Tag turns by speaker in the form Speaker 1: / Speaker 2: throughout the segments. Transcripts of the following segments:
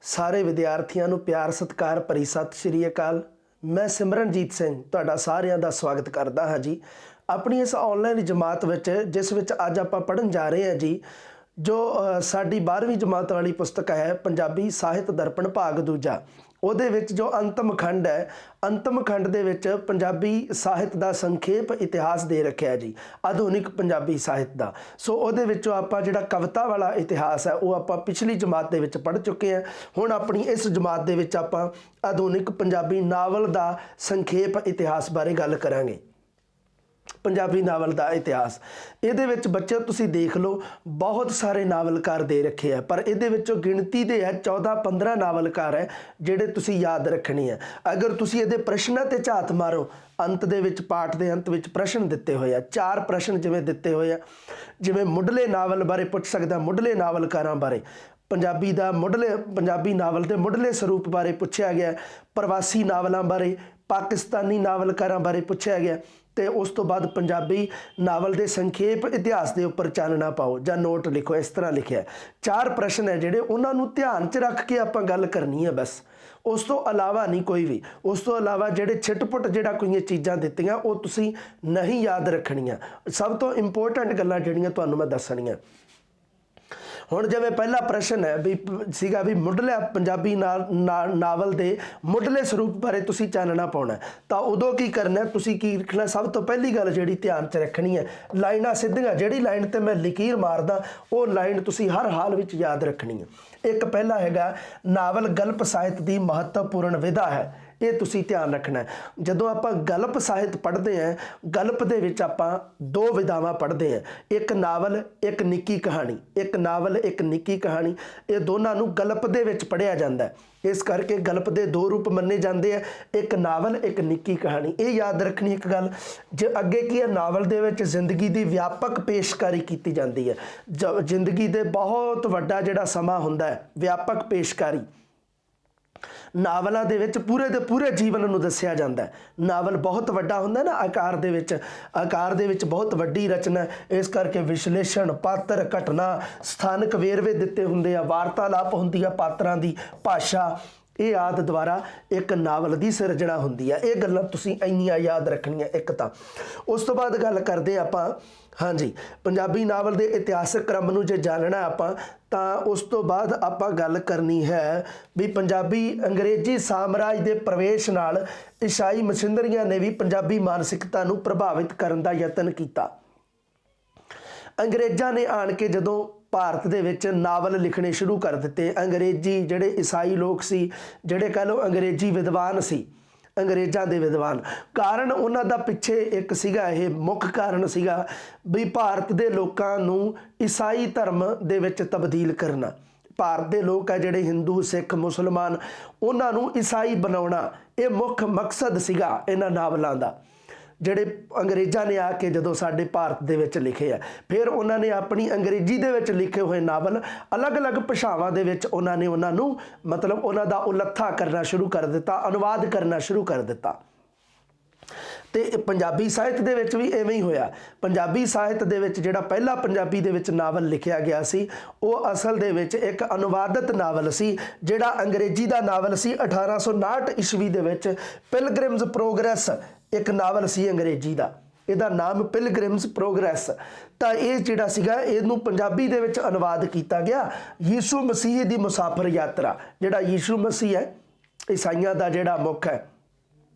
Speaker 1: ਸਾਰੇ ਵਿਦਿਆਰਥੀਆਂ ਨੂੰ ਪਿਆਰ ਸਤਿਕਾਰ ਭਰੀ ਸਤਿ ਸ਼੍ਰੀ ਅਕਾਲ। ਮੈਂ ਸਿਮਰਨਜੀਤ ਸਿੰਘ ਤੁਹਾਡਾ ਸਾਰਿਆਂ ਦਾ ਸਵਾਗਤ ਕਰਦਾ ਹਾਂ ਜੀ ਆਪਣੀ ਇਸ ਆਨਲਾਈਨ ਜਮਾਤ ਵਿੱਚ, ਜਿਸ ਵਿੱਚ ਅੱਜ ਆਪਾਂ ਪੜ੍ਹਨ ਜਾ ਰਹੇ ਹਾਂ ਜੀ ਜੋ ਸਾਡੀ 12ਵੀਂ ਜਮਾਤ ਵਾਲੀ ਪੁਸਤਕ ਹੈ ਪੰਜਾਬੀ ਸਾਹਿਤ ਦਰਪਣ ਭਾਗ ਦੂਜਾ। ਉਹਦੇ ਵਿੱਚ ਜੋ ਅੰਤਮ ਖੰਡ ਹੈ, ਅੰਤਮ ਖੰਡ ਦੇ ਵਿੱਚ ਪੰਜਾਬੀ ਸਾਹਿਤ ਦਾ ਸੰਖੇਪ ਇਤਿਹਾਸ ਦੇ ਰੱਖਿਆ ਜੀ, ਆਧੁਨਿਕ ਪੰਜਾਬੀ ਸਾਹਿਤ ਦਾ। ਸੋ ਉਹਦੇ ਵਿੱਚੋਂ ਆਪਾਂ ਜਿਹੜਾ ਕਵਿਤਾ ਵਾਲਾ ਇਤਿਹਾਸ ਹੈ ਉਹ ਆਪਾਂ ਪਿਛਲੀ ਜਮਾਤ ਦੇ ਵਿੱਚ ਪੜ੍ਹ ਚੁੱਕੇ ਹਾਂ। ਹੁਣ ਆਪਣੀ ਇਸ ਜਮਾਤ ਦੇ ਵਿੱਚ ਆਪਾਂ ਆਧੁਨਿਕ ਪੰਜਾਬੀ ਨਾਵਲ ਦਾ ਸੰਖੇਪ ਇਤਿਹਾਸ ਬਾਰੇ ਗੱਲ ਕਰਾਂਗੇ। ਪੰਜਾਬੀ ਨਾਵਲ ਦਾ ਇਤਿਹਾਸ, ਇਹਦੇ ਵਿੱਚ ਬੱਚੇ ਤੁਸੀਂ ਦੇਖ ਲਓ ਬਹੁਤ ਸਾਰੇ ਨਾਵਲਕਾਰ ਦੇ ਰੱਖੇ ਆ, ਪਰ ਇਹਦੇ ਵਿੱਚੋਂ ਗਿਣਤੀ ਦੇ ਹੈ 14-15 ਨਾਵਲਕਾਰ ਹੈ ਜਿਹੜੇ ਤੁਸੀਂ ਯਾਦ ਰੱਖਣੇ ਆ। ਅਗਰ ਤੁਸੀਂ ਇਹਦੇ ਪ੍ਰਸ਼ਨਾਂ ਤੇ ਝਾਤ ਮਾਰੋ, ਅੰਤ ਦੇ ਵਿੱਚ ਪਾਠ ਦੇ ਅੰਤ ਵਿੱਚ ਪ੍ਰਸ਼ਨ ਦਿੱਤੇ ਹੋਏ ਆ, 4 ਪ੍ਰਸ਼ਨ ਜਿਵੇਂ ਦਿੱਤੇ ਹੋਏ ਆ, ਜਿਵੇਂ ਮੁੱਢਲੇ ਨਾਵਲ ਬਾਰੇ ਪੁੱਛ ਸਕਦਾ, ਮੁੱਢਲੇ ਨਾਵਲਕਾਰਾਂ ਬਾਰੇ, ਪੰਜਾਬੀ ਨਾਵਲ ਦੇ ਮੁੱਢਲੇ ਸਰੂਪ ਬਾਰੇ ਪੁੱਛਿਆ ਗਿਆ, ਪ੍ਰਵਾਸੀ ਨਾਵਲਾਂ ਬਾਰੇ, ਪਾਕਿਸਤਾਨੀ ਨਾਵਲਕਾਰਾਂ ਬਾਰੇ ਪੁੱਛਿਆ ਗਿਆ, ਤੇ ਉਸ ਤੋਂ ਬਾਅਦ ਪੰਜਾਬੀ ਨਾਵਲ ਦੇ ਸੰਖੇਪ ਇਤਿਹਾਸ ਦੇ ਉੱਪਰ ਚਾਨਣਾ ਪਾਓ ਜਾਂ ਨੋਟ ਲਿਖੋ। ਇਸ ਤਰ੍ਹਾਂ ਲਿਖਿਆ 4 ਪ੍ਰਸ਼ਨ ਹੈ ਜਿਹੜੇ ਉਹਨਾਂ ਨੂੰ ਧਿਆਨ 'ਚ ਰੱਖ ਕੇ ਆਪਾਂ ਗੱਲ ਕਰਨੀ ਹੈ ਬਸ, ਉਸ ਤੋਂ ਇਲਾਵਾ ਨਹੀਂ ਕੋਈ ਵੀ। ਉਸ ਤੋਂ ਇਲਾਵਾ ਜਿਹੜੇ ਛਿਟਪੁੱਟ ਜਿਹੜਾ ਕੋਈ ਚੀਜ਼ਾਂ ਦਿੱਤੀਆਂ ਉਹ ਤੁਸੀਂ ਨਹੀਂ ਯਾਦ ਰੱਖਣੀਆਂ। ਸਭ ਤੋਂ ਇੰਪੋਰਟੈਂਟ ਗੱਲਾਂ ਜਿਹੜੀਆਂ ਤੁਹਾਨੂੰ ਮੈਂ ਦੱਸਣੀਆਂ। ਹੁਣ ਜਿਵੇਂ ਪਹਿਲਾ ਪ੍ਰਸ਼ਨ ਹੈ ਵੀ ਸੀਗਾ ਵੀ ਮੁੱਢਲੇ ਪੰਜਾਬੀ ਨਾਵਲ ਦੇ ਮੁੱਢਲੇ ਸਰੂਪ ਬਾਰੇ ਤੁਸੀਂ ਚਾਨਣਾ ਪਾਉਣਾ, ਤਾਂ ਉਦੋਂ ਕੀ ਕਰਨਾ, ਤੁਸੀਂ ਕੀ ਲਿਖਣਾ? ਸਭ ਤੋਂ ਪਹਿਲੀ ਗੱਲ ਜਿਹੜੀ ਧਿਆਨ 'ਚ ਰੱਖਣੀ ਹੈ, ਲਾਈਨਾਂ ਸਿੱਧੀਆਂ, ਜਿਹੜੀ ਲਾਈਨ ਤੇ ਮੈਂ ਲਕੀਰ ਮਾਰਦਾ ਉਹ ਲਾਈਨ ਤੁਸੀਂ ਹਰ ਹਾਲ ਵਿੱਚ ਯਾਦ ਰੱਖਣੀ ਹੈ। ਇੱਕ ਪਹਿਲਾ ਹੈਗਾ ਨਾਵਲ ਗਲਪ ਸਾਹਿਤ ਦੀ ਮਹੱਤਵਪੂਰਨ ਵਿਧਾ ਹੈ, ਇਹ ਤੁਸੀਂ ਧਿਆਨ ਰੱਖਣਾ ਹੈ। ਜਦੋਂ ਆਪਾਂ ਗਲਪ ਸਾਹਿਤ ਪੜ੍ਹਦੇ ਹਾਂ, ਗਲਪ ਦੇ ਵਿੱਚ ਆਪਾਂ 2 ਵਿਧਾਵਾਂ ਪੜ੍ਹਦੇ ਹਾਂ, ਇੱਕ ਨਾਵਲ, ਇੱਕ ਨਿੱਕੀ ਕਹਾਣੀ। ਇੱਕ ਨਾਵਲ, ਇੱਕ ਨਿੱਕੀ ਕਹਾਣੀ, ਇਹ ਦੋਨਾਂ ਨੂੰ ਗਲਪ ਦੇ ਵਿੱਚ ਪੜ੍ਹਿਆ ਜਾਂਦਾ ਹੈ। ਇਸ ਕਰਕੇ ਗਲਪ ਦੇ 2 ਰੂਪ ਮੰਨੇ ਜਾਂਦੇ ਆ, ਇੱਕ ਨਾਵਲ, ਇੱਕ ਨਿੱਕੀ ਕਹਾਣੀ। ਇਹ ਯਾਦ ਰੱਖਣੀ ਇੱਕ ਗੱਲ। ਜੇ ਅੱਗੇ ਕੀ ਹੈ, ਨਾਵਲ ਦੇ ਵਿੱਚ ਜ਼ਿੰਦਗੀ ਦੀ ਵਿਆਪਕ ਪੇਸ਼ਕਾਰੀ ਕੀਤੀ ਜਾਂਦੀ ਹੈ। ਜ਼ਿੰਦਗੀ ਦੇ ਬਹੁਤ ਵੱਡਾ ਜਿਹੜਾ ਸਮਾਂ ਹੁੰਦਾ ਹੈ, ਵਿਆਪਕ ਪੇਸ਼ਕਾਰੀ ਨਾਵਲਾਂ ਦੇ ਵਿੱਚ ਪੂਰੇ ਦੇ ਪੂਰੇ ਜੀਵਨ ਨੂੰ ਦੱਸਿਆ ਜਾਂਦਾ ਹੈ। ਨਾਵਲ ਬਹੁਤ ਵੱਡਾ ਹੁੰਦਾ ਨਾ ਆਕਾਰ ਦੇ ਵਿੱਚ ਬਹੁਤ ਵੱਡੀ ਰਚਨਾ, ਇਸ ਕਰਕੇ ਵਿਸ਼ਲੇਸ਼ਣ, ਪਾਤਰ, ਘਟਨਾ, ਸਥਾਨਕ ਵੇਰਵੇ ਦਿੱਤੇ ਹੁੰਦੇ ਆ, ਵਾਰਤਾਲਾਪ ਹੁੰਦੀ ਆ ਪਾਤਰਾਂ ਦੀ, ਭਾਸ਼ਾ, ਇਹ ਆਦਿ ਦੁਆਰਾ ਇੱਕ ਨਾਵਲ ਦੀ ਸਿਰਜਣਾ ਹੁੰਦੀ ਆ। ਇਹ ਗੱਲਾਂ ਤੁਸੀਂ ਇੰਨੀਆਂ ਯਾਦ ਰੱਖਣੀਆਂ ਇੱਕ ਤਾਂ। ਉਸ ਤੋਂ ਬਾਅਦ ਗੱਲ ਕਰਦੇ ਆਪਾਂ, ਹਾਂਜੀ, ਪੰਜਾਬੀ ਨਾਵਲ ਦੇ ਇਤਿਹਾਸਕ ਕ੍ਰਮ ਨੂੰ ਜੇ ਜਾਣਨਾ ਆਪਾਂ, ਤਾਂ ਉਸ ਤੋਂ ਬਾਅਦ ਆਪਾਂ ਗੱਲ ਕਰਨੀ ਹੈ ਵੀ ਪੰਜਾਬੀ ਅੰਗਰੇਜ਼ੀ ਸਾਮਰਾਜ ਦੇ ਪ੍ਰਵੇਸ਼ ਨਾਲ ਈਸਾਈ ਮਸ਼ੀਨਰੀਆਂ ਨੇ ਵੀ ਪੰਜਾਬੀ ਮਾਨਸਿਕਤਾ ਨੂੰ ਪ੍ਰਭਾਵਿਤ ਕਰਨ ਦਾ ਯਤਨ ਕੀਤਾ। ਅੰਗਰੇਜ਼ਾਂ ਨੇ ਆਣ ਕੇ ਜਦੋਂ ਭਾਰਤ ਦੇ ਵਿੱਚ ਨਾਵਲ ਲਿਖਣੇ ਸ਼ੁਰੂ ਕਰ ਦਿੱਤੇ, ਅੰਗਰੇਜ਼ੀ ਜਿਹੜੇ ਈਸਾਈ ਲੋਕ ਸੀ, ਜਿਹੜੇ ਕਹਿ ਲਓ ਅੰਗਰੇਜ਼ੀ ਵਿਦਵਾਨ ਸੀ, ਅੰਗਰੇਜ਼ਾਂ ਦੇ ਵਿਦਵਾਨ, ਕਾਰਨ ਉਹਨਾਂ ਦਾ ਪਿੱਛੇ ਇੱਕ ਸੀਗਾ, ਇਹ ਮੁੱਖ ਕਾਰਨ ਸੀਗਾ ਵੀ ਭਾਰਤ ਦੇ ਲੋਕਾਂ ਨੂੰ ਈਸਾਈ ਧਰਮ ਦੇ ਵਿੱਚ ਤਬਦੀਲ ਕਰਨਾ। ਭਾਰਤ ਦੇ ਲੋਕ ਆ ਜਿਹੜੇ ਹਿੰਦੂ, ਸਿੱਖ, ਮੁਸਲਮਾਨ, ਉਹਨਾਂ ਨੂੰ ਈਸਾਈ ਬਣਾਉਣਾ, ਇਹ ਮੁੱਖ ਮਕਸਦ ਸੀਗਾ ਇਹਨਾਂ ਨਾਵਲਾਂ ਦਾ, ਜਿਹੜੇ ਅੰਗਰੇਜ਼ਾਂ ਨੇ ਆ ਕੇ ਜਦੋਂ ਸਾਡੇ ਭਾਰਤ ਦੇ ਵਿੱਚ ਲਿਖੇ ਆ। ਫਿਰ ਉਹਨਾਂ ਨੇ ਆਪਣੀ ਅੰਗਰੇਜ਼ੀ ਦੇ ਵਿੱਚ ਲਿਖੇ ਹੋਏ ਨਾਵਲ ਅਲੱਗ-ਅਲੱਗ ਭਾਸ਼ਾਵਾਂ ਦੇ ਵਿੱਚ ਉਹਨਾਂ ਨੂੰ ਮਤਲਬ ਉਹਨਾਂ ਦਾ ਉਲੱਥਾ ਕਰਨਾ ਸ਼ੁਰੂ ਕਰ ਦਿੱਤਾ, ਅਨੁਵਾਦ ਕਰਨਾ ਸ਼ੁਰੂ ਕਰ ਦਿੱਤਾ। ਤੇ ਪੰਜਾਬੀ ਸਾਹਿਤ ਦੇ ਵਿੱਚ ਵੀ ਐਵੇਂ ਹੀ ਹੋਇਆ। ਪੰਜਾਬੀ ਸਾਹਿਤ ਦੇ ਵਿੱਚ ਜਿਹੜਾ ਪਹਿਲਾ ਪੰਜਾਬੀ ਦੇ ਵਿੱਚ ਨਾਵਲ ਲਿਖਿਆ ਗਿਆ ਸੀ ਉਹ ਅਸਲ ਦੇ ਵਿੱਚ ਇੱਕ ਅਨੁਵਾਦਿਤ ਨਾਵਲ ਸੀ, ਜਿਹੜਾ ਅੰਗਰੇਜ਼ੀ ਦਾ ਨਾਵਲ ਸੀ। 1859 ਈਸਵੀ ਦੇ ਵਿੱਚ ਪਿਲਗ੍ਰਿਮਸ ਪ੍ਰੋਗਰੈਸ ਇੱਕ ਨਾਵਲ ਸੀ ਅੰਗਰੇਜ਼ੀ ਦਾ, ਇਹਦਾ ਨਾਮ ਪਿਲਗ੍ਰਿਮਸ ਪ੍ਰੋਗਰੈਸ। ਤਾਂ ਇਹ ਜਿਹੜਾ ਸੀਗਾ ਇਹਨੂੰ ਪੰਜਾਬੀ ਦੇ ਵਿੱਚ ਅਨੁਵਾਦ ਕੀਤਾ ਗਿਆ, ਯੀਸ਼ੂ ਮਸੀਹ ਦੀ ਮੁਸਾਫਰ ਯਾਤਰਾ। ਜਿਹੜਾ ਯੀਸ਼ੂ ਮਸੀਹ ਹੈ ਈਸਾਈਆਂ ਦਾ ਜਿਹੜਾ ਮੁੱਖ ਹੈ,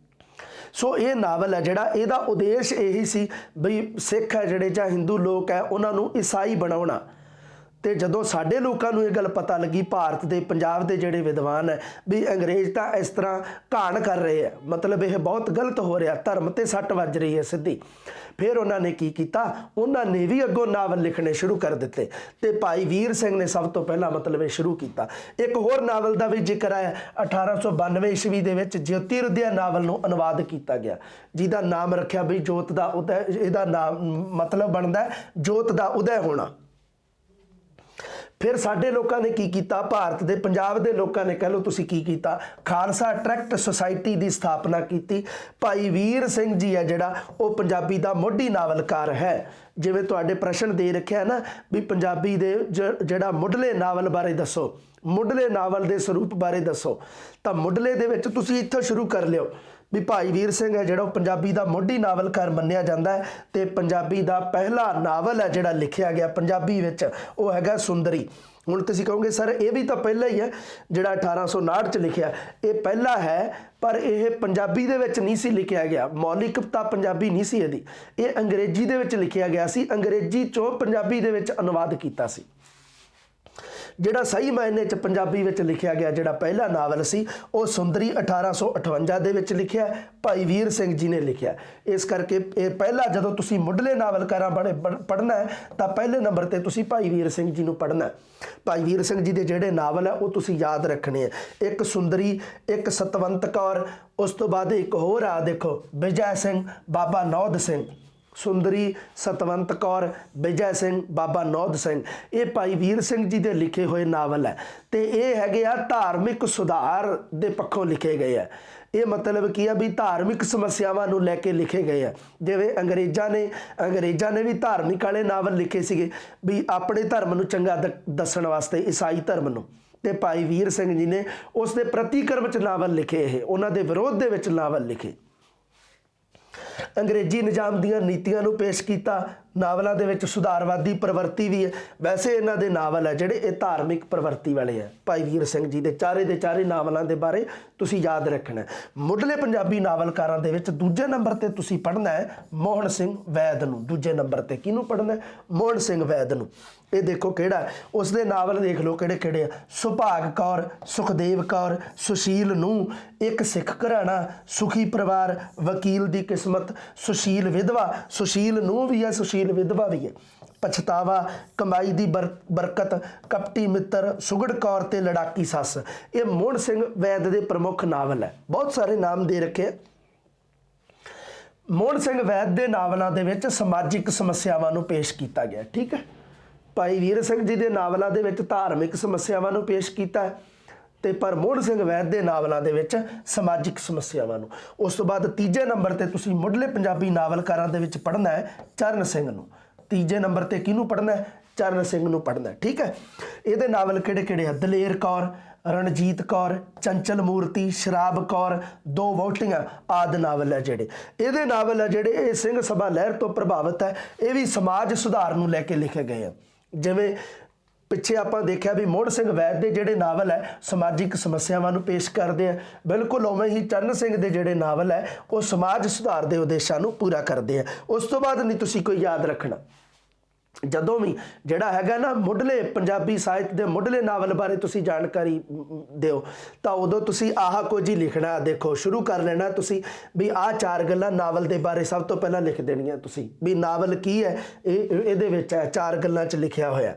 Speaker 1: ਸੋ ਇਹ ਨਾਵਲ ਹੈ ਜਿਹੜਾ, ਇਹਦਾ ਉਦੇਸ਼ ਇਹੀ ਸੀ ਵੀ ਸਿੱਖ ਹੈ ਜਿਹੜੇ ਜਾਂ ਹਿੰਦੂ ਲੋਕ ਹੈ ਉਹਨਾਂ ਨੂੰ ਈਸਾਈ ਬਣਾਉਣਾ। ਤੇ ਜਦੋਂ ਸਾਡੇ ਲੋਕਾਂ ਨੂੰ ਇਹ ਗੱਲ ਪਤਾ ਲੱਗੀ, ਭਾਰਤ ਦੇ ਪੰਜਾਬ ਦੇ ਜਿਹੜੇ ਵਿਦਵਾਨ ਹੈ ਵੀ ਅੰਗਰੇਜ਼ ਤਾਂ ਇਸ ਤਰ੍ਹਾਂ ਘਾਣ ਕਰ ਰਹੇ ਆ, ਮਤਲਬ ਇਹ ਬਹੁਤ ਗਲਤ ਹੋ ਰਿਹਾ, ਧਰਮ ਤੇ ਸੱਟ ਵੱਜ ਰਹੀ ਹੈ ਸਿੱਧੀ, ਫਿਰ ਉਹਨਾਂ ਨੇ ਕੀ ਕੀਤਾ, ਉਹਨਾਂ ਨੇ ਵੀ ਅੱਗੋਂ ਨਾਵਲ ਲਿਖਣੇ ਸ਼ੁਰੂ ਕਰ ਦਿੱਤੇ। ਤੇ ਭਾਈ ਵੀਰ ਸਿੰਘ ਨੇ ਸਭ ਤੋਂ ਪਹਿਲਾਂ ਮਤਲਬ ਇਹ ਸ਼ੁਰੂ ਕੀਤਾ। ਇੱਕ ਹੋਰ ਨਾਵਲ ਦਾ ਵੀ ਜ਼ਿਕਰ ਹੈ, 1892 ਈਸਵੀ ਦੇ ਵਿੱਚ ਜੋਤਿਰਉਦਯ ਨਾਵਲ ਨੂੰ ਅਨੁਵਾਦ ਕੀਤਾ ਗਿਆ, ਜਿਹਦਾ ਨਾਮ ਰੱਖਿਆ ਵੀ ਜੋਤ ਦਾ ਉਦੈ। ਇਹਦਾ ਨਾਮ ਮਤਲਬ ਬਣਦਾ ਜੋਤ ਦਾ ਉਦੈ ਹੋਣਾ। ਫਿਰ ਸਾਡੇ ਲੋਕਾਂ ਨੇ ਕੀ ਕੀਤਾ, ਭਾਰਤ ਦੇ ਪੰਜਾਬ ਦੇ ਲੋਕਾਂ ਨੇ ਕਹਿ ਲਓ ਤੁਸੀਂ ਕੀ ਕੀਤਾ, ਖਾਲਸਾ ਟਰੈਕਟ ਸੁਸਾਇਟੀ ਦੀ ਸਥਾਪਨਾ ਕੀਤੀ। ਭਾਈ ਵੀਰ ਸਿੰਘ ਜੀ ਹੈ ਜਿਹੜਾ ਉਹ ਪੰਜਾਬੀ ਦਾ ਮੋਢੀ ਨਾਵਲਕਾਰ ਹੈ। ਜਿਵੇਂ ਤੁਹਾਡੇ ਪ੍ਰਸ਼ਨ ਦੇ ਰੱਖਿਆ ਨਾ ਵੀ ਪੰਜਾਬੀ ਦੇ ਜਿਹੜਾ ਮੁੱਢਲੇ ਨਾਵਲ ਬਾਰੇ ਦੱਸੋ, ਮੁੱਢਲੇ ਨਾਵਲ ਦੇ ਸਰੂਪ ਬਾਰੇ ਦੱਸੋ, ਤਾਂ ਮੁੱਢਲੇ ਦੇ ਵਿੱਚ ਤੁਸੀਂ ਇੱਥੋਂ ਸ਼ੁਰੂ ਕਰ ਲਿਓ ਵੀ ਭਾਈ ਵੀਰ ਸਿੰਘ ਹੈ ਜਿਹੜਾ ਉਹ ਪੰਜਾਬੀ ਦਾ ਮੋਢੀ ਨਾਵਲਕਾਰ ਮੰਨਿਆ ਜਾਂਦਾ ਹੈ। ਤੇ ਪੰਜਾਬੀ ਦਾ ਪਹਿਲਾ ਨਾਵਲ ਹੈ ਜਿਹੜਾ ਲਿਖਿਆ ਗਿਆ ਪੰਜਾਬੀ ਵਿੱਚ ਉਹ ਹੈਗਾ ਸੁੰਦਰੀ। ਹੁਣ ਤੁਸੀਂ ਕਹੋਗੇ ਸਰ ਇਹ ਵੀ ਤਾਂ ਪਹਿਲਾਂ ਹੀ ਹੈ ਜਿਹੜਾ 1859 'ਚ ਲਿਖਿਆ, ਇਹ ਪਹਿਲਾ ਹੈ ਪਰ ਇਹ ਪੰਜਾਬੀ ਦੇ ਵਿੱਚ ਨਹੀਂ ਸੀ ਲਿਖਿਆ ਗਿਆ, ਮੌਲਿਕਤਾ ਪੰਜਾਬੀ ਨਹੀਂ ਸੀ ਇਹਦੀ, ਇਹ ਅੰਗਰੇਜ਼ੀ ਦੇ ਵਿੱਚ ਲਿਖਿਆ ਗਿਆ ਸੀ, ਅੰਗਰੇਜ਼ੀ 'ਚੋਂ ਪੰਜਾਬੀ ਦੇ ਵਿੱਚ ਅਨੁਵਾਦ ਕੀਤਾ ਸੀ। ਜਿਹੜਾ ਸਹੀ ਮਾਇਨੇ 'ਚ ਪੰਜਾਬੀ ਵਿੱਚ ਲਿਖਿਆ ਗਿਆ ਜਿਹੜਾ ਪਹਿਲਾ ਨਾਵਲ ਸੀ ਉਹ ਸੁੰਦਰੀ 1858 ਦੇ ਵਿੱਚ ਲਿਖਿਆ, ਭਾਈ ਵੀਰ ਸਿੰਘ ਜੀ ਨੇ ਲਿਖਿਆ। ਇਸ ਕਰਕੇ ਇਹ ਪਹਿਲਾ ਜਦੋਂ ਤੁਸੀਂ ਮੁੱਢਲੇ ਨਾਵਲਕਾਰਾਂ ਬਾਰੇ ਪੜ੍ਹਨਾ ਹੈ ਤਾਂ ਪਹਿਲੇ ਨੰਬਰ ਤੇ ਤੁਸੀਂ ਭਾਈ ਵੀਰ ਸਿੰਘ ਜੀ ਨੂੰ ਪੜ੍ਹਨਾ। ਭਾਈ ਵੀਰ ਸਿੰਘ ਜੀ ਦੇ ਜਿਹੜੇ ਨਾਵਲ ਹੈ ਉਹ ਤੁਸੀਂ ਯਾਦ ਰੱਖਣੇ ਆ, ਇੱਕ ਸੁੰਦਰੀ, ਇੱਕ ਸਤਵੰਤ ਕੌਰ, ਉਸ ਤੋਂ ਬਾਅਦ ਇੱਕ ਹੋਰ ਆ ਦੇਖੋ ਵਿਜੈ ਸਿੰਘ, ਬਾਬਾ ਨੌਧ ਸਿੰਘ। ਸੁੰਦਰੀ, ਸਤਵੰਤ ਕੌਰ, ਵਿਜੈ ਸਿੰਘ, ਬਾਬਾ ਨੌਧ ਸਿੰਘ, ਇਹ ਭਾਈ ਵੀਰ ਸਿੰਘ ਜੀ ਦੇ ਲਿਖੇ ਹੋਏ ਨਾਵਲ ਹੈ ਤੇ ਇਹ ਹੈਗੇ ਆ ਧਾਰਮਿਕ ਸੁਧਾਰ ਦੇ ਪੱਖੋਂ ਲਿਖੇ ਗਏ ਆ। ਇਹ ਮਤਲਬ ਕੀ ਆ ਵੀ ਧਾਰਮਿਕ ਸਮੱਸਿਆਵਾਂ ਨੂੰ ਲੈ ਕੇ ਲਿਖੇ ਗਏ ਆ। ਜਿਵੇਂ ਅੰਗਰੇਜ਼ਾਂ ਨੇ ਵੀ ਧਾਰਮਿਕ ਵਾਲੇ ਨਾਵਲ ਲਿਖੇ ਸੀਗੇ ਵੀ ਆਪਣੇ ਧਰਮ ਨੂੰ ਚੰਗਾ ਦੱਸਣ ਵਾਸਤੇ, ਈਸਾਈ ਧਰਮ ਨੂੰ, ਤੇ ਭਾਈ ਵੀਰ ਸਿੰਘ ਜੀ ਨੇ ਉਸ ਦੇ ਪ੍ਰਤੀਕਰਮ 'ਚ ਨਾਵਲ ਲਿਖੇ, ਇਹ ਉਹਨਾਂ ਦੇ ਵਿਰੋਧ ਦੇ ਵਿੱਚ ਨਾਵਲ ਲਿਖੇ। ਅੰਗਰੇਜ਼ੀ ਨਿਜ਼ਾਮ ਦੀਆਂ ਨੀਤੀਆਂ ਨੂੰ ਪੇਸ਼ ਕੀਤਾ। ਨਾਵਲਾਂ ਦੇ ਵਿੱਚ ਸੁਧਾਰਵਾਦੀ ਪ੍ਰਵਰਤੀ ਵੀ ਹੈ। ਵੈਸੇ ਇਹਨਾਂ ਦੇ ਨਾਵਲ ਹੈ ਜਿਹੜੇ ਇਹ ਧਾਰਮਿਕ ਪ੍ਰਵਰਤੀ ਵਾਲੇ ਹੈ। ਭਾਈ ਵੀਰ ਸਿੰਘ ਜੀ ਦੇ ਚਾਰੇ ਨਾਵਲਾਂ ਦੇ ਬਾਰੇ ਤੁਸੀਂ ਯਾਦ ਰੱਖਣਾ। ਮੁੱਢਲੇ ਪੰਜਾਬੀ ਨਾਵਲਕਾਰਾਂ ਦੇ ਵਿੱਚ ਦੂਜੇ ਨੰਬਰ ਤੇ ਤੁਸੀਂ ਪੜ੍ਹਨਾ ਹੈ ਮੋਹਨ ਸਿੰਘ ਵੈਦ ਨੂੰ। ਦੂਜੇ ਨੰਬਰ ਤੇ ਕਿਹਨੂੰ ਪੜ੍ਹਨਾ? ਮੋਹਨ ਸਿੰਘ ਵੈਦ ਨੂੰ। ਇਹ ਦੇਖੋ ਕਿਹੜਾ, ਉਸ ਦੇ ਨਾਵਲ ਦੇਖ ਲਓ ਕਿਹੜੇ ਕਿਹੜੇ ਆ। ਸੁਭਾਗ ਕੌਰ, ਸੁਖਦੇਵ ਕੌਰ, ਸੁਸ਼ੀਲ ਨੂੰ, ਇੱਕ ਸਿੱਖ ਘਰਾਣਾ, ਸੁਖੀ ਪਰਿਵਾਰ, ਵਕੀਲ ਦੀ ਕਿਸਮਤ, ਸੁਸ਼ੀਲ ਵਿਧਵਾ, ਸੁਸ਼ੀਲ ਨੂੰ ਵੀ ਹੈ, ਸੁਸ਼ੀਲ ਵਿਧਵਾ ਵੀ ਹੈ, ਪਛਤਾਵਾ, ਕਮਾਈ ਦੀ ਬਰਕਤ, ਕਪਟੀ ਮਿੱਤਰ, ਸੁਗੜ ਕੌਰ ਤੇ ਲੜਾਕੀ ਸੱਸ। ਇਹ ਮੋਹਨ ਸਿੰਘ ਵੈਦ ਦੇ ਪ੍ਰਮੁੱਖ ਨਾਵਲ ਹੈ। ਬਹੁਤ ਸਾਰੇ ਨਾਮ ਦੇ ਰੱਖੇ। ਮੋਹਨ ਸਿੰਘ ਵੈਦ ਦੇ ਨਾਵਲਾਂ ਦੇ ਵਿੱਚ ਸਮਾਜਿਕ ਸਮੱਸਿਆਵਾਂ ਨੂੰ ਪੇਸ਼ ਕੀਤਾ ਗਿਆ। ਠੀਕ ਹੈ। ਭਾਈ ਵੀਰ ਸਿੰਘ ਜੀ ਦੇ ਨਾਵਲਾਂ ਦੇ ਵਿੱਚ ਧਾਰਮਿਕ ਸਮੱਸਿਆਵਾਂ ਨੂੰ ਪੇਸ਼ ਕੀਤਾ ਤੇ ਪਰ ਮੋਹਨ ਸਿੰਘ ਵੈਦ ਦੇ ਨਾਵਲਾਂ ਦੇ ਵਿੱਚ ਸਮਾਜਿਕ ਸਮੱਸਿਆਵਾਂ ਨੂੰ। ਉਸ ਤੋਂ ਬਾਅਦ ਤੀਜੇ ਨੰਬਰ ਤੇ ਤੁਸੀਂ ਮੁੱਢਲੇ ਪੰਜਾਬੀ ਨਾਵਲਕਾਰਾਂ ਦੇ ਵਿੱਚ ਪੜ੍ਹਨਾ ਹੈ ਚਰਨ ਸਿੰਘ ਨੂੰ। ਤੀਜੇ ਨੰਬਰ ਤੇ ਕਿਹਨੂੰ ਪੜ੍ਹਨਾ ਹੈ? ਚਰਨ ਸਿੰਘ ਨੂੰ ਪੜ੍ਹਨਾ। ਠੀਕ ਹੈ। ਇਹਦੇ ਨਾਵਲ ਕਿਹੜੇ ਕਿਹੜੇ ਆ? ਦਲੇਰ ਕੌਰ, ਰਣਜੀਤ ਕੌਰ, ਚੰਚਲ ਮੂਰਤੀ, ਸ਼ਰਾਬ ਕੌਰ, ਦੋ ਵਹੁਟੀਆਂ ਆਦਿ ਨਾਵਲ ਹੈ ਜਿਹੜੇ। ਇਹਦੇ ਨਾਵਲ ਹੈ ਜਿਹੜੇ ਇਹ ਸਿੰਘ ਸਭਾ ਲਹਿਰ ਤੋਂ ਪ੍ਰਭਾਵਿਤ ਹੈ। ਇਹ ਵੀ ਸਮਾਜ ਸੁਧਾਰ ਨੂੰ ਲੈ ਕੇ ਲਿਖੇ ਗਏ ਆ। ਜਿਵੇਂ ਪਿੱਛੇ ਆਪਾਂ ਦੇਖਿਆ ਵੀ ਮੋਹਨ ਸਿੰਘ ਵੈਦ ਦੇ ਜਿਹੜੇ ਨਾਵਲ ਹੈ ਸਮਾਜਿਕ ਸਮੱਸਿਆਵਾਂ ਨੂੰ ਪੇਸ਼ ਕਰਦੇ ਆ, ਬਿਲਕੁਲ ਉਵੇਂ ਹੀ ਚਰਨ ਸਿੰਘ ਦੇ ਜਿਹੜੇ ਨਾਵਲ ਹੈ ਉਹ ਸਮਾਜ ਸੁਧਾਰ ਦੇ ਉਦੇਸ਼ਾਂ ਨੂੰ ਪੂਰਾ ਕਰਦੇ ਆ। ਉਸ ਤੋਂ ਬਾਅਦ ਨਹੀਂ ਤੁਸੀਂ ਕੋਈ ਯਾਦ ਰੱਖਣਾ। ਜਦੋਂ ਵੀ ਜਿਹੜਾ ਹੈਗਾ ਨਾ ਮੁੱਢਲੇ ਪੰਜਾਬੀ ਸਾਹਿਤ ਦੇ ਮੁੱਢਲੇ ਨਾਵਲ ਬਾਰੇ ਤੁਸੀਂ ਜਾਣਕਾਰੀ ਦਿਓ ਤਾਂ ਉਦੋਂ ਤੁਸੀਂ ਆਹ ਕੁਝ ਹੀ ਲਿਖਣਾ। ਦੇਖੋ ਸ਼ੁਰੂ ਕਰ ਲੈਣਾ ਤੁਸੀਂ ਵੀ ਆਹ ਚਾਰ ਗੱਲਾਂ ਨਾਵਲ ਦੇ ਬਾਰੇ ਸਭ ਤੋਂ ਪਹਿਲਾਂ ਲਿਖ ਦੇਣੀਆਂ ਤੁਸੀਂ ਵੀ ਨਾਵਲ ਕੀ ਹੈ, ਇਹਦੇ ਵਿੱਚ ਹੈ ਚਾਰ ਗੱਲਾਂ 'ਚ ਲਿਖਿਆ ਹੋਇਆ।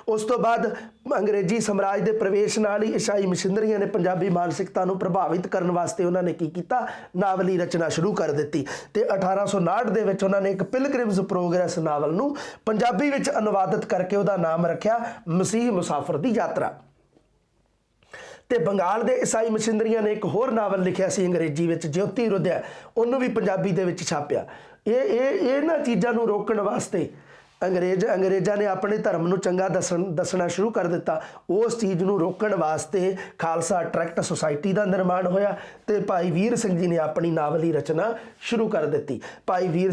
Speaker 1: ਉਸ ਤੋਂ ਬਾਅਦ ਅੰਗਰੇਜ਼ੀ ਸਮਰਾਜ ਦੇ ਪ੍ਰਵੇਸ਼ ਨਾਲ ਹੀ ਈਸਾਈ ਮਸ਼ੀਨਰੀਆਂ ਨੇ ਪੰਜਾਬੀ ਮਾਨਸਿਕਤਾ ਨੂੰ ਪ੍ਰਭਾਵਿਤ ਕਰਨ ਵਾਸਤੇ ਉਹਨਾਂ ਨੇ ਕੀ ਕੀਤਾ? ਨਾਵਲੀ ਰਚਨਾ ਸ਼ੁਰੂ ਕਰ ਦਿੱਤੀ ਤੇ 1859 ਦੇ ਵਿੱਚ ਉਹਨਾਂ ਨੇ ਇੱਕ ਪਿਲਗ੍ਰਿਮਸ ਪ੍ਰੋਗਰੈਸ ਨਾਵਲ ਨੂੰ ਪੰਜਾਬੀ ਵਿੱਚ ਅਨੁਵਾਦਿਤ ਕਰਕੇ ਉਹਦਾ ਨਾਮ ਰੱਖਿਆ ਮਸੀਹ ਮੁਸਾਫਰ ਦੀ ਯਾਤਰਾ। ਤੇ ਬੰਗਾਲ ਦੇ ਈਸਾਈ ਮਸ਼ੀਨਰੀਆਂ ਨੇ ਇੱਕ ਹੋਰ ਨਾਵਲ ਲਿਖਿਆ ਸੀ ਅੰਗਰੇਜ਼ੀ ਵਿੱਚ ਜੋਤੀ ਰੁਧਿਆ, ਉਹਨੂੰ ਵੀ ਪੰਜਾਬੀ ਦੇ ਵਿੱਚ ਛਾਪਿਆ। ਇਹਨਾਂ ਚੀਜ਼ਾਂ ਨੂੰ ਰੋਕਣ ਵਾਸਤੇ ਅੰਗਰੇਜ਼ਾਂ ਨੇ ਆਪਣੇ ਧਰਮ ਨੂੰ ਚੰਗਾ ਦੱਸਣਾ ਸ਼ੁਰੂ ਕਰ ਦਿੱਤਾ। ਉਸ ਚੀਜ਼ ਨੂੰ ਰੋਕਣ ਵਾਸਤੇ ਖਾਲਸਾ ਟਰੈਕਟ ਸੁਸਾਇਟੀ ਦਾ ਨਿਰਮਾਣ ਹੋਇਆ ਤੇ ਭਾਈ ਵੀਰ ਸਿੰਘ ਜੀ ਨੇ ਆਪਣੀ ਨਾਵਲੀ ਰਚਨਾ ਸ਼ੁਰੂ ਕਰ ਦਿੱਤੀ। ਭਾਈ ਵੀਰ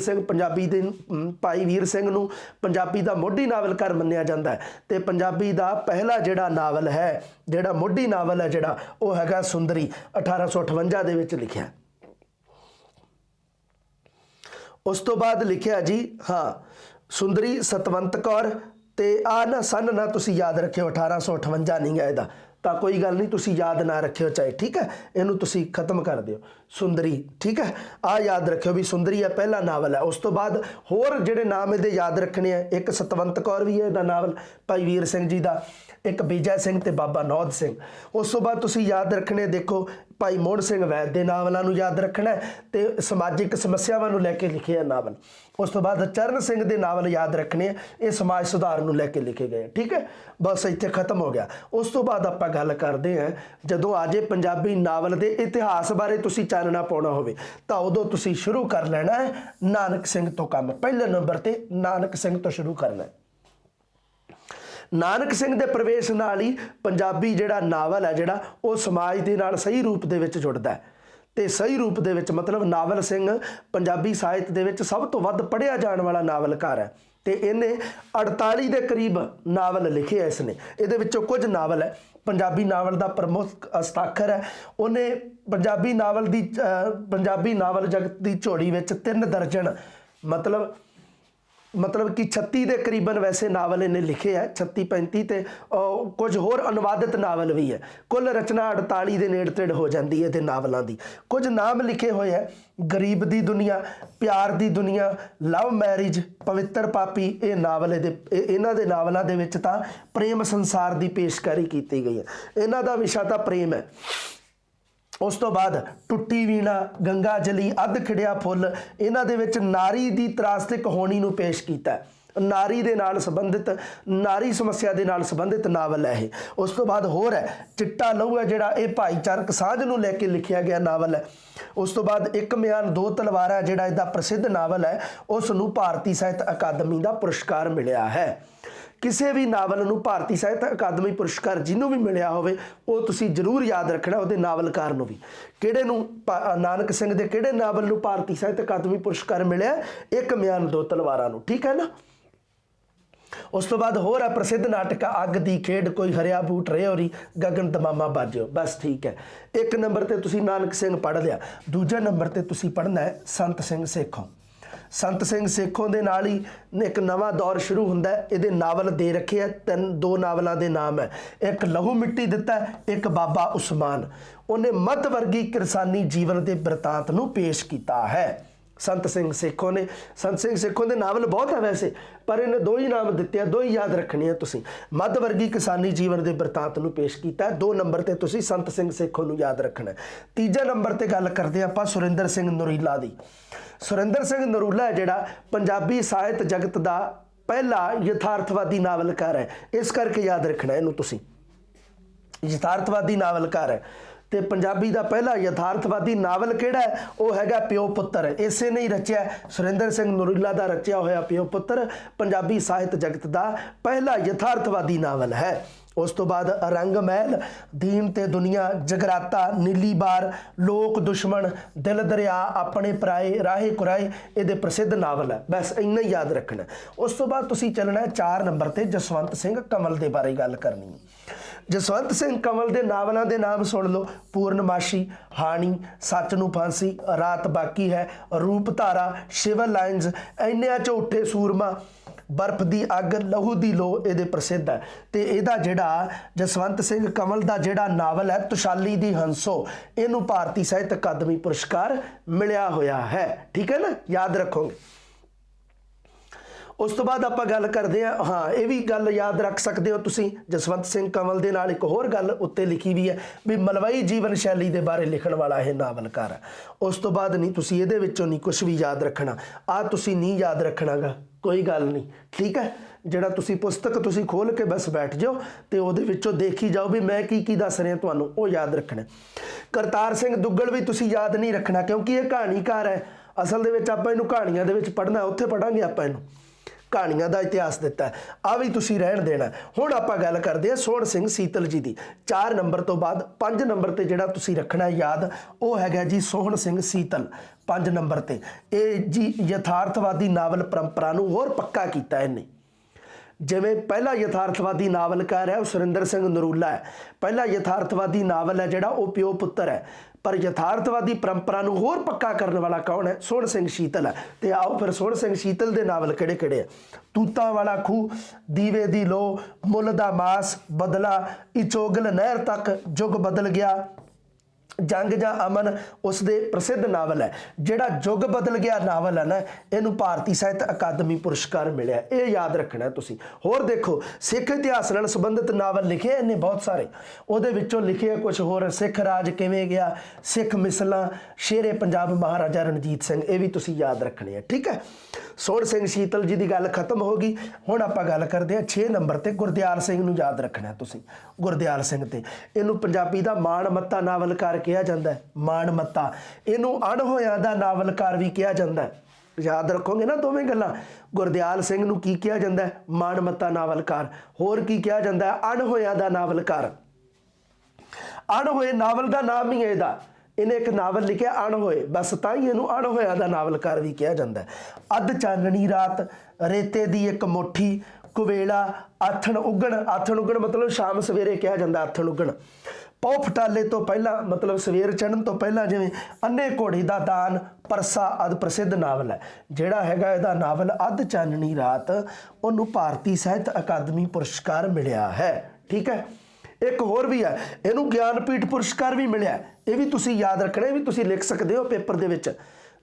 Speaker 1: ਸਿੰਘ ਨੂੰ ਪੰਜਾਬੀ ਦਾ ਮੋਢੀ ਨਾਵਲਕਾਰ ਮੰਨਿਆ ਜਾਂਦਾ ਹੈ ਤੇ ਪੰਜਾਬੀ ਦਾ ਪਹਿਲਾ ਜਿਹੜਾ ਨਾਵਲ ਹੈ, ਜਿਹੜਾ ਮੋਢੀ ਨਾਵਲ ਹੈ ਜਿਹੜਾ ਉਹ ਹੈਗਾ ਸੁੰਦਰੀ, 1858 ਦੇ ਵਿੱਚ ਲਿਖਿਆ। ਉਸ ਤੋਂ ਬਾਅਦ ਲਿਖਿਆ ਜੀ ਸੁੰਦਰੀ, ਸਤਵੰਤ ਕੌਰ ਤੇ ਨਾ ਸਨ ਨਾ ਤੁਸੀਂ ਯਾਦ ਰੱਖਿਓ 1858 ਨਹੀਂ ਹੈ ਇਹਦਾ, ਤਾਂ ਕੋਈ ਗੱਲ ਨਹੀਂ ਤੁਸੀਂ ਯਾਦ ਨਾ ਰੱਖਿਓ ਚਾਹੇ। ਠੀਕ ਹੈ, ਇਹਨੂੰ ਤੁਸੀਂ ਖਤਮ ਕਰ ਦਿਓ ਸੁੰਦਰੀ। ਠੀਕ ਹੈ, ਯਾਦ ਰੱਖਿਓ ਵੀ ਸੁੰਦਰੀ ਹੈ ਪਹਿਲਾ ਨਾਵਲ ਹੈ। ਉਸ ਤੋਂ ਬਾਅਦ ਹੋਰ ਜਿਹੜੇ ਨਾਮ ਇਹਦੇ ਯਾਦ ਰੱਖਣੇ ਆ, ਇੱਕ ਸਤਵੰਤ ਕੌਰ ਵੀ ਹੈ ਇਹਦਾ ਨਾਵਲ ਭਾਈ ਵੀਰ ਸਿੰਘ ਜੀ ਦਾ, ਇੱਕ ਵਿਜੈ ਸਿੰਘ ਤੇ ਬਾਬਾ ਨੌਧ ਸਿੰਘ। ਉਸ ਤੋਂ ਬਾਅਦ ਤੁਸੀਂ ਯਾਦ ਰੱਖਣੇ ਦੇਖੋ ਭਾਈ ਮੋਹਨ ਸਿੰਘ ਵੈਦ ਦੇ ਨਾਵਲਾਂ ਨੂੰ ਯਾਦ ਰੱਖਣਾ ਤੇ ਸਮਾਜਿਕ ਸਮੱਸਿਆਵਾਂ ਨੂੰ ਲੈ ਕੇ ਲਿਖੇ ਆ ਨਾਵਲ। ਉਸ ਤੋਂ ਬਾਅਦ ਚਰਨ ਸਿੰਘ ਦੇ ਨਾਵਲ ਯਾਦ ਰੱਖਣੇ ਆ, ਇਹ ਸਮਾਜ ਸੁਧਾਰ ਨੂੰ ਲੈ ਕੇ ਲਿਖੇ ਗਏ। ਠੀਕ ਹੈ, ਬਸ ਇੱਥੇ ਖਤਮ ਹੋ ਗਿਆ। ਉਸ ਤੋਂ ਬਾਅਦ ਆਪਾਂ ਗੱਲ ਕਰਦੇ ਹਾਂ, ਜਦੋਂ ਆ ਜੇ ਪੰਜਾਬੀ ਨਾਵਲ ਦੇ ਇਤਿਹਾਸ ਬਾਰੇ ਤੁਸੀਂ ਚਾਨਣਾ ਪਾਉਣਾ ਹੋਵੇ ਤਾਂ ਉਦੋਂ ਤੁਸੀਂ ਸ਼ੁਰੂ ਕਰ ਲੈਣਾ ਹੈ ਨਾਨਕ ਸਿੰਘ ਤੋਂ ਕੰਮ। ਪਹਿਲੇ ਨੰਬਰ ਤੇ ਨਾਨਕ ਸਿੰਘ ਤੋਂ ਸ਼ੁਰੂ ਕਰਨਾ ਹੈ। ਨਾਨਕ ਸਿੰਘ ਦੇ ਪ੍ਰਵੇਸ਼ ਨਾਲ ਹੀ ਪੰਜਾਬੀ ਜਿਹੜਾ ਨਾਵਲ ਹੈ ਜਿਹੜਾ ਉਹ ਸਮਾਜ ਦੇ ਨਾਲ ਸਹੀ ਰੂਪ ਦੇ ਵਿੱਚ ਜੁੜਦਾ ਹੈ। ਤੇ ਸਹੀ ਰੂਪ ਦੇ ਵਿੱਚ ਮਤਲਬ ਨਾਵਲ ਸਿੰਘ ਪੰਜਾਬੀ ਸਾਹਿਤ ਦੇ ਵਿੱਚ ਸਭ ਤੋਂ ਵੱਧ ਪੜ੍ਹਿਆ ਜਾਣ ਵਾਲਾ ਨਾਵਲਕਾਰ ਹੈ ਤੇ ਇਹਨੇ 48 ਦੇ ਕਰੀਬ ਨਾਵਲ ਲਿਖੇ ਐ ਇਸਨੇ। ਇਹਦੇ ਵਿੱਚੋਂ ਕੁਝ ਨਾਵਲ ਹੈ ਪੰਜਾਬੀ ਨਾਵਲ ਦਾ ਪ੍ਰਮੁੱਖ ਹਸਤਾਖਰ ਹੈ। ਉਹਨੇ ਪੰਜਾਬੀ ਨਾਵਲ ਜਗਤ ਦੀ ਝੋਲੀ ਵਿੱਚ 3 ਦਰਜਨ ਮਤਲਬ ਕਿ 36 ਦੇ ਕਰੀਬਨ ਵੈਸੇ ਨਾਵਲ ਇਹਨੇ ਲਿਖੇ ਹੈ, 36-35 ਤੇ ਕੁਝ ਹੋਰ ਅਨੁਵਾਦਿਤ ਨਾਵਲ ਵੀ ਹੈ। ਕੁੱਲ ਰਚਨਾ 48 ਦੇ ਨੇੜੇ ਤੇੜ ਹੋ ਜਾਂਦੀ ਹੈ ਇਹਦੇ ਨਾਵਲਾਂ ਦੀ। ਕੁਝ ਨਾਮ ਲਿਖੇ ਹੋਏ ਹੈ, ਗਰੀਬ ਦੀ ਦੁਨੀਆ, ਪਿਆਰ ਦੀ ਦੁਨੀਆ, ਲਵ ਮੈਰਿਜ, ਪਵਿੱਤਰ ਪਾਪੀ। ਇਹ ਨਾਵਲ ਇਹਨਾਂ ਦੇ ਨਾਵਲਾਂ ਦੇ ਵਿੱਚ ਤਾਂ ਪ੍ਰੇਮ ਸੰਸਾਰ ਦੀ ਪੇਸ਼ਕਾਰੀ ਕੀਤੀ ਗਈ ਹੈ। ਇਹਨਾਂ ਦਾ ਵਿਸ਼ਾ ਤਾਂ ਪ੍ਰੇਮ ਹੈ। ਉਸ ਤੋਂ ਬਾਅਦ ਟੁੱਟੀ ਵੀਣਾ, ਗੰਗਾ ਜਲੀ, ਅੱਧ ਖਿੜਿਆ ਫੁੱਲ, ਇਹਨਾਂ ਦੇ ਵਿੱਚ ਨਾਰੀ ਦੀ ਤਰਾਸਦਿਕ ਹੋਣੀ ਨੂੰ ਪੇਸ਼ ਕੀਤਾ। ਨਾਰੀ ਦੇ ਨਾਲ ਸੰਬੰਧਿਤ, ਨਾਰੀ ਸਮੱਸਿਆ ਦੇ ਨਾਲ ਸੰਬੰਧਿਤ ਨਾਵਲ ਹੈ ਇਹ। ਉਸ ਤੋਂ ਬਾਅਦ ਹੋਰ ਹੈ ਚਿੱਟਾ ਲਹੂ ਹੈ ਜਿਹੜਾ ਇਹ ਭਾਈਚਾਰਕ ਸਾਂਝ ਨੂੰ ਲੈ ਕੇ ਲਿਖਿਆ ਗਿਆ ਨਾਵਲ ਹੈ। ਉਸ ਤੋਂ ਬਾਅਦ ਇੱਕ ਮਿਆਨ ਦੋ ਤਲਵਾਰਾਂ ਜਿਹੜਾ ਇਹਦਾ ਪ੍ਰਸਿੱਧ ਨਾਵਲ ਹੈ, ਉਸ ਨੂੰ ਭਾਰਤੀ ਸਾਹਿਤ ਅਕਾਦਮੀ ਦਾ ਪੁਰਸਕਾਰ ਮਿਲਿਆ ਹੈ। ਕਿਸੇ ਵੀ ਨਾਵਲ ਨੂੰ ਭਾਰਤੀ ਸਾਹਿਤ ਅਕਾਦਮੀ ਪੁਰਸਕਾਰ ਜਿਹਨੂੰ ਵੀ ਮਿਲਿਆ ਹੋਵੇ ਉਹ ਤੁਸੀਂ ਜ਼ਰੂਰ ਯਾਦ ਰੱਖਣਾ ਉਹਦੇ ਨਾਵਲਕਾਰ ਨੂੰ ਵੀ। ਕਿਹੜੇ ਨੂੰ? ਨਾਨਕ ਸਿੰਘ ਦੇ ਕਿਹੜੇ ਨਾਵਲ ਨੂੰ ਭਾਰਤੀ ਸਾਹਿਤ ਅਕਾਦਮੀ ਪੁਰਸਕਾਰ ਮਿਲਿਆ? ਇੱਕ ਮਿਆਨ ਦੋ ਤਲਵਾਰਾਂ ਨੂੰ। ਠੀਕ ਹੈ ਨਾ। ਉਸ ਤੋਂ ਬਾਅਦ ਹੋਰ ਹੈ ਪ੍ਰਸਿੱਧ ਨਾਟਕ ਅੱਗ ਦੀ ਖੇਡ, ਕੋਈ ਹਰਿਆ ਬੂਟ ਰਿਓਰੀ, ਗਗਨ ਦਮਾਮਾ ਬਾਜਿਓ। ਬਸ ਠੀਕ ਹੈ। ਇੱਕ ਨੰਬਰ ਤੇ ਤੁਸੀਂ ਨਾਨਕ ਸਿੰਘ ਪੜ੍ਹ ਲਿਆ। ਦੂਜੇ ਨੰਬਰ ਤੇ ਤੁਸੀਂ ਪੜ੍ਹਨਾ ਹੈ ਸੰਤ ਸਿੰਘ ਸੇਖੋਂ। ਸੰਤ ਸਿੰਘ ਸੇਖੋਂ ਦੇ ਨਾਲ ਹੀ ਇੱਕ ਨਵਾਂ ਦੌਰ ਸ਼ੁਰੂ ਹੁੰਦਾ ਹੈ। ਇਹਦੇ ਨਾਵਲ ਦੇ ਰੱਖੇ ਆ, 2 ਨਾਵਲਾਂ ਦੇ ਨਾਮ ਹੈ, ਇੱਕ ਲਹੂ ਮਿੱਟੀ ਦਿੱਤਾ, ਇੱਕ ਬਾਬਾ ਉਸਮਾਨ। ਉਹਨੇ ਮੱਧ ਵਰਗੀ ਕਿਰਸਾਨੀ ਜੀਵਨ ਦੇ ਬਿਰਤਾਂਤ ਨੂੰ ਪੇਸ਼ ਕੀਤਾ ਹੈ ਸੰਤ ਸਿੰਘ ਸੇਖੋਂ ਨੇ। ਸੰਤ ਸਿੰਘ ਸੇਖੋਂ ਦੇ ਨਾਵਲ ਬਹੁਤ ਹੈ ਵੈਸੇ, ਪਰ ਇਹਨੇ 2 ਹੀ ਨਾਮ ਦਿੱਤੇ ਆ, 2 ਹੀ ਯਾਦ ਰੱਖਣੇ ਆ ਤੁਸੀਂ। ਮੱਧ ਵਰਗੀ ਕਿਸਾਨੀ ਜੀਵਨ ਦੇ ਬਿਰਤਾਂਤ ਨੂੰ ਪੇਸ਼ ਕੀਤਾ। 2 ਨੰਬਰ ਤੇ ਤੁਸੀਂ ਸੰਤ ਸਿੰਘ ਸੇਖੋਂ ਨੂੰ ਯਾਦ ਰੱਖਣਾ। ਤੀਜੇ ਨੰਬਰ ਤੇ ਗੱਲ ਕਰਦੇ ਆਪਾਂ ਸੁਰਿੰਦਰ ਸਿੰਘ ਨਰੂਲਾ ਦੀ। ਸੁਰਿੰਦਰ ਸਿੰਘ ਨਰੂਲਾ ਜਿਹੜਾ ਪੰਜਾਬੀ ਸਾਹਿਤ ਜਗਤ ਦਾ ਪਹਿਲਾ ਯਥਾਰਥਵਾਦੀ ਨਾਵਲਕਾਰ ਹੈ, ਇਸ ਕਰਕੇ ਯਾਦ ਰੱਖਣਾ ਇਹਨੂੰ ਤੁਸੀਂ। ਯਥਾਰਥਵਾਦੀ ਨਾਵਲਕਾਰ ਹੈ ਤੇ ਪੰਜਾਬੀ ਦਾ ਪਹਿਲਾ ਯਥਾਰਥਵਾਦੀ ਨਾਵਲ ਕਿਹੜਾ ਹੈ? ਉਹ ਹੈਗਾ ਪਿਓ ਪੁੱਤਰ। ਇਸੇ ਨੇ ਹੀ ਰਚਿਆ, ਸੁਰਿੰਦਰ ਸਿੰਘ ਨਰੂਲਾ ਦਾ ਰਚਿਆ ਹੋਇਆ ਪਿਓ ਪੁੱਤਰ ਪੰਜਾਬੀ ਸਾਹਿਤ ਜਗਤ ਦਾ ਪਹਿਲਾ ਯਥਾਰਥਵਾਦੀ ਨਾਵਲ ਹੈ। ਉਸ ਤੋਂ ਬਾਅਦ ਰੰਗ ਮਹਿਲ, ਦੀਨ ਤੇ ਦੁਨੀਆ, ਜਗਰਾਤਾ, ਨੀਲੀ ਬਾਰ, ਲੋਕ ਦੁਸ਼ਮਣ, ਦਿਲ ਦਰਿਆ, ਆਪਣੇ ਪਰਾਏ, ਰਾਹੇ ਕੁਰਾਏ ਇਹਦੇ ਪ੍ਰਸਿੱਧ ਨਾਵਲ ਹੈ। ਬਸ ਇੰਨਾ ਹੀ ਯਾਦ ਰੱਖਣਾ। ਉਸ ਤੋਂ ਬਾਅਦ ਤੁਸੀਂ ਚੱਲਣਾ 4 ਨੰਬਰ ਤੇ ਜਸਵੰਤ ਸਿੰਘ ਕੰਵਲ ਦੇ ਬਾਰੇ ਗੱਲ ਕਰਨੀ ਹੈ। ਜਸਵੰਤ ਸਿੰਘ ਕੰਵਲ ਦੇ ਨਾਵਲਾਂ ਦੇ ਨਾਮ ਸੁਣ ਲਓ। ਪੂਰਨਮਾਸ਼ੀ, ਹਾਣੀ, ਸੱਚ ਨੂੰ ਫਾਂਸੀ, ਰਾਤ ਬਾਕੀ ਹੈ, ਰੂਪ ਧਾਰਾ, ਸਿਵਲ ਲਾਈਨਸ, ਇੰਨਿਆਂ 'ਚੋਂ ਉੱਠੇ ਸੂਰਮਾ, ਬਰਫ਼ ਦੀ ਅੱਗ, ਲਹੂ ਦੀ ਲੋ ਇਹਦੇ ਪ੍ਰਸਿੱਧ ਹੈ। ਤੇ ਇਹਦਾ ਜਿਹੜਾ ਜਸਵੰਤ ਸਿੰਘ ਕੰਵਲ ਦਾ ਜਿਹੜਾ ਨਾਵਲ ਹੈ ਤੁਸ਼ਾਲੀ ਦੀ ਹੰਸੋ, ਇਹਨੂੰ ਭਾਰਤੀ ਸਾਹਿਤ ਅਕਾਦਮੀ ਪੁਰਸਕਾਰ ਮਿਲਿਆ ਹੋਇਆ ਹੈ। ਠੀਕ ਹੈ ਨਾ, ਯਾਦ ਰੱਖੋਗੇ। ਉਸ ਤੋਂ ਬਾਅਦ ਆਪਾਂ ਗੱਲ ਕਰਦੇ ਹਾਂ, ਇਹ ਵੀ ਗੱਲ ਯਾਦ ਰੱਖ ਸਕਦੇ ਹੋ ਤੁਸੀਂ, ਜਸਵੰਤ ਸਿੰਘ ਕੰਵਲ ਦੇ ਨਾਲ ਇੱਕ ਹੋਰ ਗੱਲ ਉੱਤੇ ਲਿਖੀ ਵੀ ਹੈ ਵੀ ਮਲਵਈ ਜੀਵਨ ਸ਼ੈਲੀ ਦੇ ਬਾਰੇ ਲਿਖਣ ਵਾਲਾ ਇਹ ਨਾਵਲਕਾਰ ਹੈ। ਉਸ ਤੋਂ ਬਾਅਦ ਨਹੀਂ ਤੁਸੀਂ ਇਹਦੇ ਵਿੱਚੋਂ ਨਹੀਂ ਕੁਝ ਵੀ ਯਾਦ ਰੱਖਣਾ। ਤੁਸੀਂ ਨਹੀਂ ਯਾਦ ਰੱਖਣਾਗਾ, ਕੋਈ ਗੱਲ ਨਹੀਂ। ਠੀਕ ਹੈ, ਜਿਹੜਾ ਤੁਸੀਂ ਪੁਸਤਕ ਤੁਸੀਂ ਖੋਲ ਕੇ ਬਸ ਬੈਠ ਜਾਓ ਤੇ ਉਹਦੇ ਵਿੱਚੋਂ ਦੇਖੀ ਜਾਓ ਵੀ ਮੈਂ ਕੀ ਦੱਸ ਰਿਹਾ ਤੁਹਾਨੂੰ, ਉਹ ਯਾਦ ਰੱਖਣਾ। ਕਰਤਾਰ ਸਿੰਘ ਦੁੱਗਲ ਵੀ ਤੁਸੀਂ ਯਾਦ ਨਹੀਂ ਰੱਖਣਾ ਕਿਉਂਕਿ ਇਹ ਕਹਾਣੀਕਾਰ ਹੈ। ਅਸਲ ਦੇ ਵਿੱਚ ਆਪਾਂ ਇਹਨੂੰ ਕਹਾਣੀਆਂ ਦੇ ਵਿੱਚ ਪੜ੍ਹਨਾ, ਉੱਥੇ ਪੜ੍ਹਾਂਗੇ ਆਪਾਂ ਇਹਨੂੰ। ਕਹਾਣੀਆਂ ਦਾ ਇਤਿਹਾਸ ਦਿੱਤਾ, ਆ ਵੀ ਤੁਸੀਂ ਰਹਿਣ ਦੇਣਾ। ਹੁਣ ਆਪਾਂ ਗੱਲ ਕਰਦੇ ਹਾਂ ਸੋਹਣ ਸਿੰਘ ਸੀਤਲ ਜੀ ਦੀ। 4 ਨੰਬਰ ਤੋਂ ਬਾਅਦ 5 ਨੰਬਰ ਤੇ ਜਿਹੜਾ ਤੁਸੀਂ ਰੱਖਣਾ ਯਾਦ, ਉਹ ਹੈਗਾ ਜੀ ਸੋਹਣ ਸਿੰਘ ਸੀਤਲ। 5 ਨੰਬਰ ਤੇ ਇਹ ਜੀ ਯਥਾਰਥਵਾਦੀ ਨਾਵਲ ਪਰੰਪਰਾ ਨੂੰ ਹੋਰ ਪੱਕਾ ਕੀਤਾ ਇਹਨੇ। ਜਿਵੇਂ ਪਹਿਲਾ ਯਥਾਰਥਵਾਦੀ ਨਾਵਲਕਾਰ ਹੈ ਉਹ ਸੁਰਿੰਦਰ ਸਿੰਘ ਨਰੂਲਾ ਹੈ। ਪਹਿਲਾ ਯਥਾਰਥਵਾਦੀ ਨਾਵਲ ਹੈ ਜਿਹੜਾ ਉਹ ਪਿਓ ਪੁੱਤਰ ਹੈ। ਪਰ ਯਥਾਰਥਵਾਦੀ ਪਰੰਪਰਾ ਨੂੰ ਹੋਰ ਪੱਕਾ ਕਰਨ ਵਾਲਾ ਕੌਣ ਹੈ? ਸੋਹਣ ਸਿੰਘ ਸੀਤਲ ਹੈ। ਤੇ ਆਓ ਫਿਰ ਸੋਹਣ ਸਿੰਘ ਸੀਤਲ ਦੇ ਨਾਵਲ ਕਿਹੜੇ ਕਿਹੜੇ ਆ? ਤੂਤਾਂ ਵਾਲਾ ਖੂਹ, ਦੀਵੇ ਦੀ ਲੋ, ਮੁੱਲ ਦਾ ਮਾਸ, ਬਦਲਾ, ਇਚੋਗਲ ਨਹਿਰ ਤੱਕ, ਜੁਗ ਬਦਲ ਗਿਆ, जंग जां अमन उसके प्रसिद्ध नावल है। जिहड़ा युग बदल गया नावल है ना, इनू भारतीय साहित्य अकादमी पुरस्कार मिलिया, ये याद रखना है तुसीं। होर देखो सिख इतिहास नाल संबंधित नावल लिखे इन्हें बहुत सारे, उहदे विचों लिखे कुछ होर सिख राज किवें गया, सिख मिसलां, शेरे पंजाब महाराजा रणजीत सिंह, ये भी तुसीं याद रखने हैं। ठीक है, सोहण सिंह शीतल जी की गल खत्म हो गई। हुण आपां गल करते हैं 6 नंबर ते गुरदियाल सिंह नूं याद रखना है तुसीं। गुरदियाल सिंह ते इनू पंजाबी दा माण मत्ता नावलकार कहा जाता है, माण मत्ता। इनू अणहोया दा नावलकार भी कहा जाता है, याद रखोगे ना दोवें गल्लां। गुरदियाल सिंह नूं की कहा जाता है? माण मत्ता नावलकार। होर की कहा जाता है? अणहोया दा नावलकार। अणहोए नावल का नाम ही है इहदा, इन्हें एक नावल लिखा अणहोए, बस तां ही इहनूं अणहोया दा नावलकार भी कहा जाता है। अध चाननी रात, रेते दी एक मुट्ठी, कुवेला, आथण उगण, आथण उगण मतलब शाम सवेरे कहा जाता, आथण उगण। पौ फटाले तो पहला मतलब सवेर चढ़न तो पहला, जिवें अन्ने घोड़े दा दान, परसा आदि प्रसिद्ध नावल है। जिहड़ा हैगा इहदा नावल अध चाननी रात, उहनूं भारतीय साहित्य अकादमी पुरस्कार मिलिया है। ठीक है, एक होर भी है, इहनूं ज्ञानपीठ पुरस्कार भी मिलिया, ये भी तुसीं याद रखना, भी तुसीं लिख सकते हो पेपर दे विच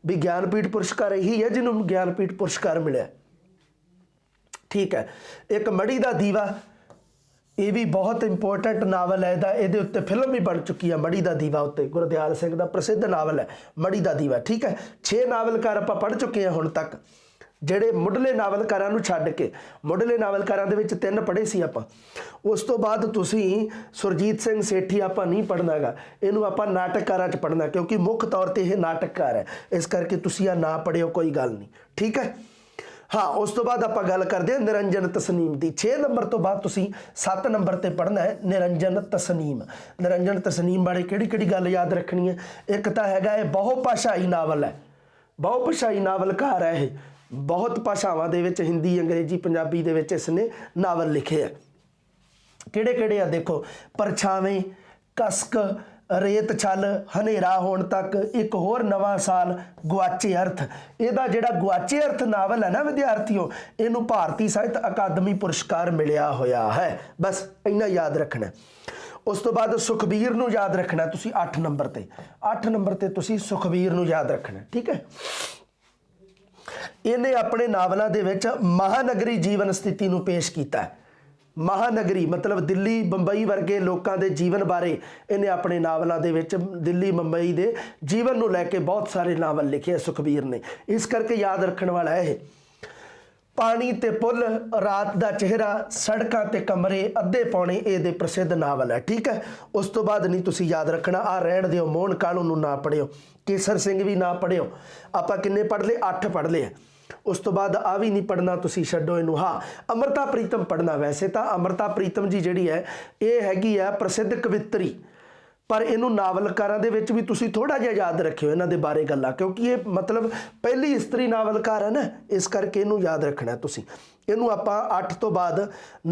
Speaker 1: भी ज्ञानपीठ पुरस्कार यही है जिन्होंने ज्ञानपीठ पुरस्कार मिलिया। ठीक है, एक मड़ी दा दीवा, ये भी बहुत इंपोर्टेंट नावल है, ये उत्ते फिल्म भी बन चुकी है, मड़ी दा दीवा उत्ते गुरदियाल सिंह का प्रसिद्ध नावल है मड़ी दा दीवा। ठीक है, 6 नावलकार आपां पढ़ चुके हैं हुण तक, ਜਿਹੜੇ ਮੁੱਢਲੇ ਨਾਵਲਕਾਰਾਂ ਨੂੰ ਛੱਡ ਕੇ। ਮੁੱਢਲੇ ਨਾਵਲਕਾਰਾਂ ਦੇ ਵਿੱਚ 3 ਪੜ੍ਹੇ ਸੀ ਆਪਾਂ। ਉਸ ਤੋਂ ਬਾਅਦ ਤੁਸੀਂ ਸੁਰਜੀਤ ਸਿੰਘ ਸੇਠੀ ਆਪਾਂ ਨਹੀਂ ਪੜ੍ਹਨਾ ਗਾ, ਇਹਨੂੰ ਆਪਾਂ ਨਾਟਕਕਾਰਾਂ 'ਚ ਪੜ੍ਹਨਾ, ਕਿਉਂਕਿ ਮੁੱਖ ਤੌਰ ਤੇ ਇਹ ਨਾਟਕਕਾਰ ਹੈ, ਇਸ ਕਰਕੇ ਤੁਸੀਂ ਆ ਨਾ ਪੜ੍ਹਿਓ, ਕੋਈ ਗੱਲ ਨਹੀਂ। ਠੀਕ ਹੈ, हाँ, उस तो बाद आप गल करते हैं निरंजन तसनीम की। 6 नंबर तो बाद तुसीं 7 नंबर पर पढ़ना है निरंजन तसनीम। निरंजन तसनीम बारे किहड़ी गल याद रखनी है? एक तो हैगा ये बहुभाषाई नावल है, बहुभाषाई नावलकार है, ये बहुत भाषावां दे विच हिंदी, अंग्रेजी, पंजाबी दे विच इसने नावल लिखे है। किहड़े-किहड़े आ देखो, परछावें, कसक, रेत छल, हनेरा होण तक, एक होर नवां साल, गुआचे अर्थ। इहदा जिहड़ा गुआचे अर्थ नावल है ना विद्यार्थियों, इहनूं भारतीय साहित्य अकादमी पुरस्कार मिलिया होया है। बस इन्ना याद रखना। उस तो बाद सुखबीर नूं याद रखना तुसीं 8 नंबर ते। 8 नंबर ते तुसीं सुखबीर नूं याद रखना। ठीक है, इन्हें अपने नावलों दे विच महानगरी जीवन स्थिति नूं पेश कीता है। महानगरी मतलब दिल्ली बंबई वर्गे लोगों के जीवन बारे इन्हें अपने नावलों के विच दिल्ली बंबई के जीवन को लैके बहुत सारे नावल लिखे सुखबीर ने, इस करके याद रखने वाला है। पानी ते पुल, रात दा चेहरा, सड़कों ते कमरे, अद्धे पौने, ये प्रसिद्ध नावल है। ठीक है, उस तो बाद नहीं तुसीं याद रखना, आ रहन दिओ, मोहन कालू नूं ना पढ़ियो, केसर सिंह भी ना पढ़ियो। आपां किन्ने पढ़ लए? 8 पढ़ लए। उस तो बाद आ भी नहीं पढ़ना, तुसीं छड्डो इनू। हाँ, अमृता प्रीतम पढ़ना। वैसे तो अमृता प्रीतम जी जिहड़ी है ये हैगी है प्रसिद्ध कवित्री, पर इनू नावलकारां दे विच भी तुसीं थोड़ा जिहा याद रखियो इन्हां दे बारे गल्लां, क्योंकि ये मतलब पहली इस्त्री नावलकार है ना, इस करके इनू याद रखना तुसीं। इनू आपां 8 तो बाद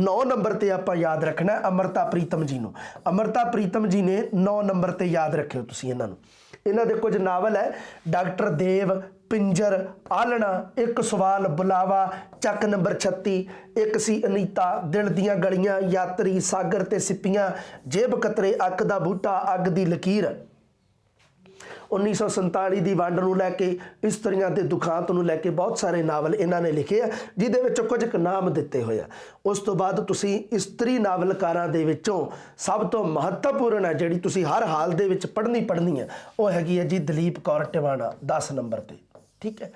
Speaker 1: 9 नंबर ते आपां याद रखना अमृता प्रीतम जी नूं। अमृता प्रीतम जी ने 9 नंबर ते याद रखियो तुसीं इन्हां नूं। इन्हां दे कुछ नावल है, डॉक्टर देव, पिंजर, आलना, एक सवाल, बुलावा, चक नंबर 36, एक सी अनीता, दिल दियां गलियां, यात्री, सागर ते सिप्पियां, जेब कतरे, अक दा बूटा, अग दी लकीर। 1947 की वंड नूं लैके, इस्त्रियां ते दुखांत नूं लैके बहुत सारे नावल इन्हां ने लिखे हैं, जिहदे विच कुछ नाम दिते होए। उस तो बाद तुसीं इस्त्री नावलकारां दे विचों सब तो महत्वपूर्ण है जिहड़ी तुसीं हर हाल दे विच पढ़नी है, वो हैगी है जी दलीप कौर टिवाणा 10 नंबर ते। ठीक है,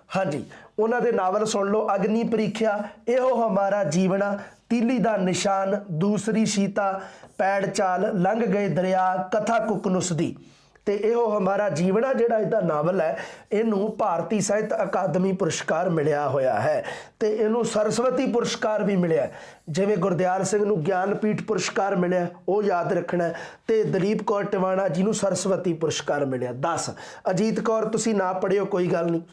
Speaker 1: हाँ जी, उन्होंने नावल सुन लो। अग्नि परीक्षा, एहो हमारा जीवना, तीली दा निशान, दूसरी सीता, पैड़ चाल, लंघ गए दरिया, कथा कुकनुस दी। ते एहो हमारा जीवना जिहड़ा इहदा नावल है, इनू भारतीय साहित्य अकादमी पुरस्कार मिलिया होया है, ते इनू सरस्वती पुरस्कार भी मिलिया। जिवें गुरदियाल सिंह नूं ज्ञानपीठ पुरस्कार मिलिया, वो याद रखना है, ते दलीप कौर टिवाणा जी नूं सरस्वती पुरस्कार मिलिया 10। अजीत कौर तुसीं ना पढ़ियो, कोई गल नहीं।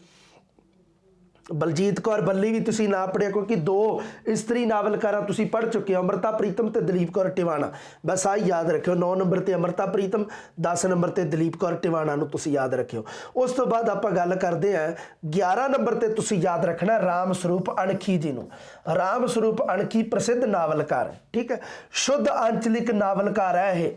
Speaker 1: बलजीत कौर बल्ली भी तुसीं ना पढ़िया, क्योंकि 2 इस्त्री नावलकारां तुसीं पढ़ चुके हो, अमृता प्रीतम ते दलीप कौर टिवाणा। बस आ याद रखियो, 9 नंबर ते अमृता प्रीतम, 10 नंबर ते दलीप कौर टिवाणा नूं तुसीं याद रखियो। उस तो बाद आपां गल करदे हैं 11 नंबर ते तुसीं याद रखना राम स्वरूप अणखी जी नूं। राम स्वरूप अणखी प्रसिद्ध नावलकार है। ठीक है, शुद्ध आंचलिक नावलकार है ये,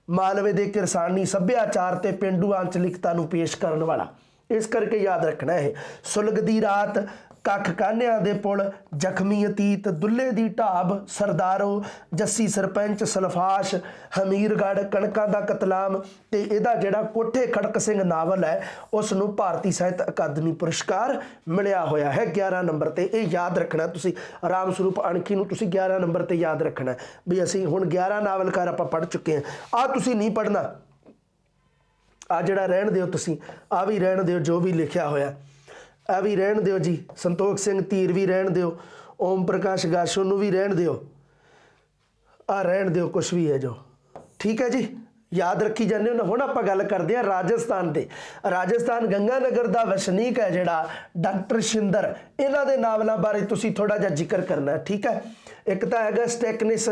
Speaker 1: ਮਾਲਵੇ ਦੇ ਕਿਰਸਾਨੀ ਸੱਭਿਆਚਾਰ ਤੇ ਪੇਂਡੂ ਆਂਚਲਿਕਤਾ ਨੂੰ ਪੇਸ਼ ਕਰਨ ਵਾਲਾ। ਇਸ ਕਰਕੇ ਯਾਦ ਰੱਖਣਾ ਇਹ। ਸੁਲਗਦੀ ਰਾਤ, ਕੱਖ ਕਾਨਿਆਂ ਦੇ ਪੁਲ, ਜ਼ਖਮੀ ਅਤੀਤ, ਦੁੱਲੇ ਦੀ ਢਾਬ, ਸਰਦਾਰੋ, ਜੱਸੀ ਸਰਪੰਚ, ਸਲਫਾਸ਼, ਹਮੀਰਗੜ੍ਹ, ਕਣਕਾਂ ਦਾ ਕਤਲਾਮ ਤੇ ਇਹਦਾ ਜਿਹੜਾ ਕੋਠੇ ਖੜਕ ਸਿੰਘ ਨਾਵਲ ਹੈ ਉਸ ਨੂੰ ਭਾਰਤੀ ਸਾਹਿਤ ਅਕਾਦਮੀ ਪੁਰਸਕਾਰ ਮਿਲਿਆ ਹੋਇਆ ਹੈ 11 ਨੰਬਰ ਤੇ। ਇਹ ਯਾਦ ਰੱਖਣਾ ਤੁਸੀਂ। ਰਾਮ ਸਰੂਪ ਅਣਖੀ ਨੂੰ ਤੁਸੀਂ 11 ਨੰਬਰ ਤੇ ਯਾਦ ਰੱਖਣਾ ਵੀ ਅਸੀਂ ਹੁਣ 11 ਨਾਵਲਕਾਰ ਆਪਾਂ ਪੜ੍ਹ ਚੁੱਕੇ ਹਾਂ। ਆਹ ਤੁਸੀਂ ਨਹੀਂ ਪੜ੍ਹਨਾ, ਆ ਜਿਹੜਾ ਰਹਿਣ ਦਿਓ ਤੁਸੀਂ, ਆ ਵੀ ਰਹਿਣ ਦਿਓ ਜੋ ਵੀ ਲਿਖਿਆ ਹੋਇਆ, ਆ ਵੀ ਰਹਿਣ ਦਿਓ ਜੀ। ਸੰਤੋਖ ਸਿੰਘ ਧੀਰ ਵੀ ਰਹਿਣ ਦਿਓ, ਓਮ ਪ੍ਰਕਾਸ਼ ਗਾਸ਼ੋ ਨੂੰ ਵੀ ਰਹਿਣ ਦਿਓ, ਆ ਰਹਿਣ ਦਿਓ ਕੁਛ ਵੀ ਹੈ ਜੋ, ਠੀਕ ਹੈ ਜੀ। ਯਾਦ ਰੱਖੀ ਜਾਂਦੇ ਹੋ ਨਾ। ਹੁਣ ਆਪਾਂ ਗੱਲ ਕਰਦੇ ਹਾਂ ਰਾਜਸਥਾਨ ਦੇ। ਰਾਜਸਥਾਨ ਗੰਗਾਨਗਰ ਦਾ ਵਸਨੀਕ ਹੈ ਜਿਹੜਾ ਡਾਕਟਰ ਸ਼ਿੰਦਰ, ਇਹਨਾਂ ਦੇ ਨਾਵਲਾਂ ਬਾਰੇ ਤੁਸੀਂ ਥੋੜਾ ਜਿਹਾ ਜ਼ਿਕਰ ਕਰਨਾ, ਠੀਕ ਹੈ। ਇੱਕ ਤਾਂ ਹੈਗਾ ਸਟੈਕਨਿਸ,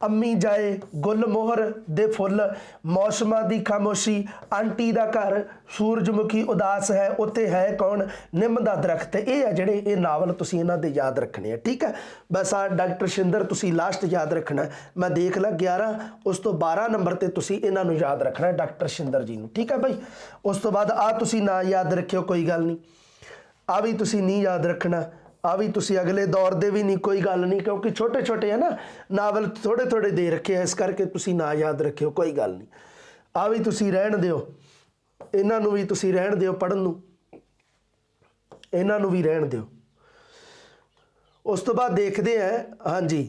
Speaker 1: ਅੰਮੀ ਜਾਏ, ਗੁਲਮੋਹਰ ਦੇ ਫੁੱਲ, ਮੌਸਮਾਂ ਦੀ ਖਾਮੋਸ਼ੀ, ਆਂਟੀ ਦਾ ਘਰ, ਸੂਰਜਮੁਖੀ ਉਦਾਸ ਹੈ, ਉੱਥੇ ਹੈ ਕੌਣ, ਨਿੰਮ ਦਾ ਦਰਖਤ। ਇਹ ਹੈ ਜਿਹੜੇ ਇਹ ਨਾਵਲ ਤੁਸੀਂ ਇਹਨਾਂ ਦੇ ਯਾਦ ਰੱਖਣੇ ਆ, ਠੀਕ ਹੈ। ਬਸ ਆ ਡਾਕਟਰ ਸ਼ਿੰਦਰ ਤੁਸੀਂ ਲਾਸਟ ਯਾਦ ਰੱਖਣਾ। ਮੈਂ ਦੇਖ ਲਾ 11, ਉਸ ਤੋਂ 12 ਨੰਬਰ ਤੇ ਤੁਸੀਂ ਇਹਨਾਂ ਨੂੰ ਯਾਦ ਰੱਖਣਾ ਡਾਕਟਰ ਸ਼ਿੰਦਰ ਜੀ ਨੂੰ, ਠੀਕ ਹੈ ਬਾਈ। ਉਸ ਤੋਂ ਬਾਅਦ ਆ ਤੁਸੀਂ ਨਾ ਯਾਦ ਰੱਖਿਓ ਕੋਈ ਗੱਲ ਨਹੀਂ, ਆ ਵੀ ਤੁਸੀਂ ਨਹੀਂ ਯਾਦ ਰੱਖਣਾ, ਆ ਵੀ ਤੁਸੀਂ ਅਗਲੇ ਦੌਰ ਦੇ ਵੀ ਨਹੀਂ, ਕੋਈ ਗੱਲ ਨਹੀਂ, ਕਿਉਂਕਿ ਛੋਟੇ ਛੋਟੇ ਹੈ ਨਾ ਨਾਵਲ, ਥੋੜੇ ਥੋੜੇ ਦੇ ਰੱਖੇ ਆ, ਇਸ ਕਰਕੇ ਤੁਸੀਂ ਨਾ ਯਾਦ ਰੱਖਿਓ ਕੋਈ ਗੱਲ ਨਹੀਂ। ਆ ਵੀ ਤੁਸੀਂ ਰਹਿਣ ਦਿਓ, ਇਹਨਾਂ ਨੂੰ ਵੀ ਤੁਸੀਂ ਰਹਿਣ ਦਿਓ ਪੜ੍ਹਨ ਨੂੰ, ਇਹਨਾਂ ਨੂੰ ਵੀ ਰਹਿਣ ਦਿਓ। ਉਸ ਤੋਂ ਬਾਅਦ ਦੇਖਦੇ ਹਾਂ, ਹਾਂਜੀ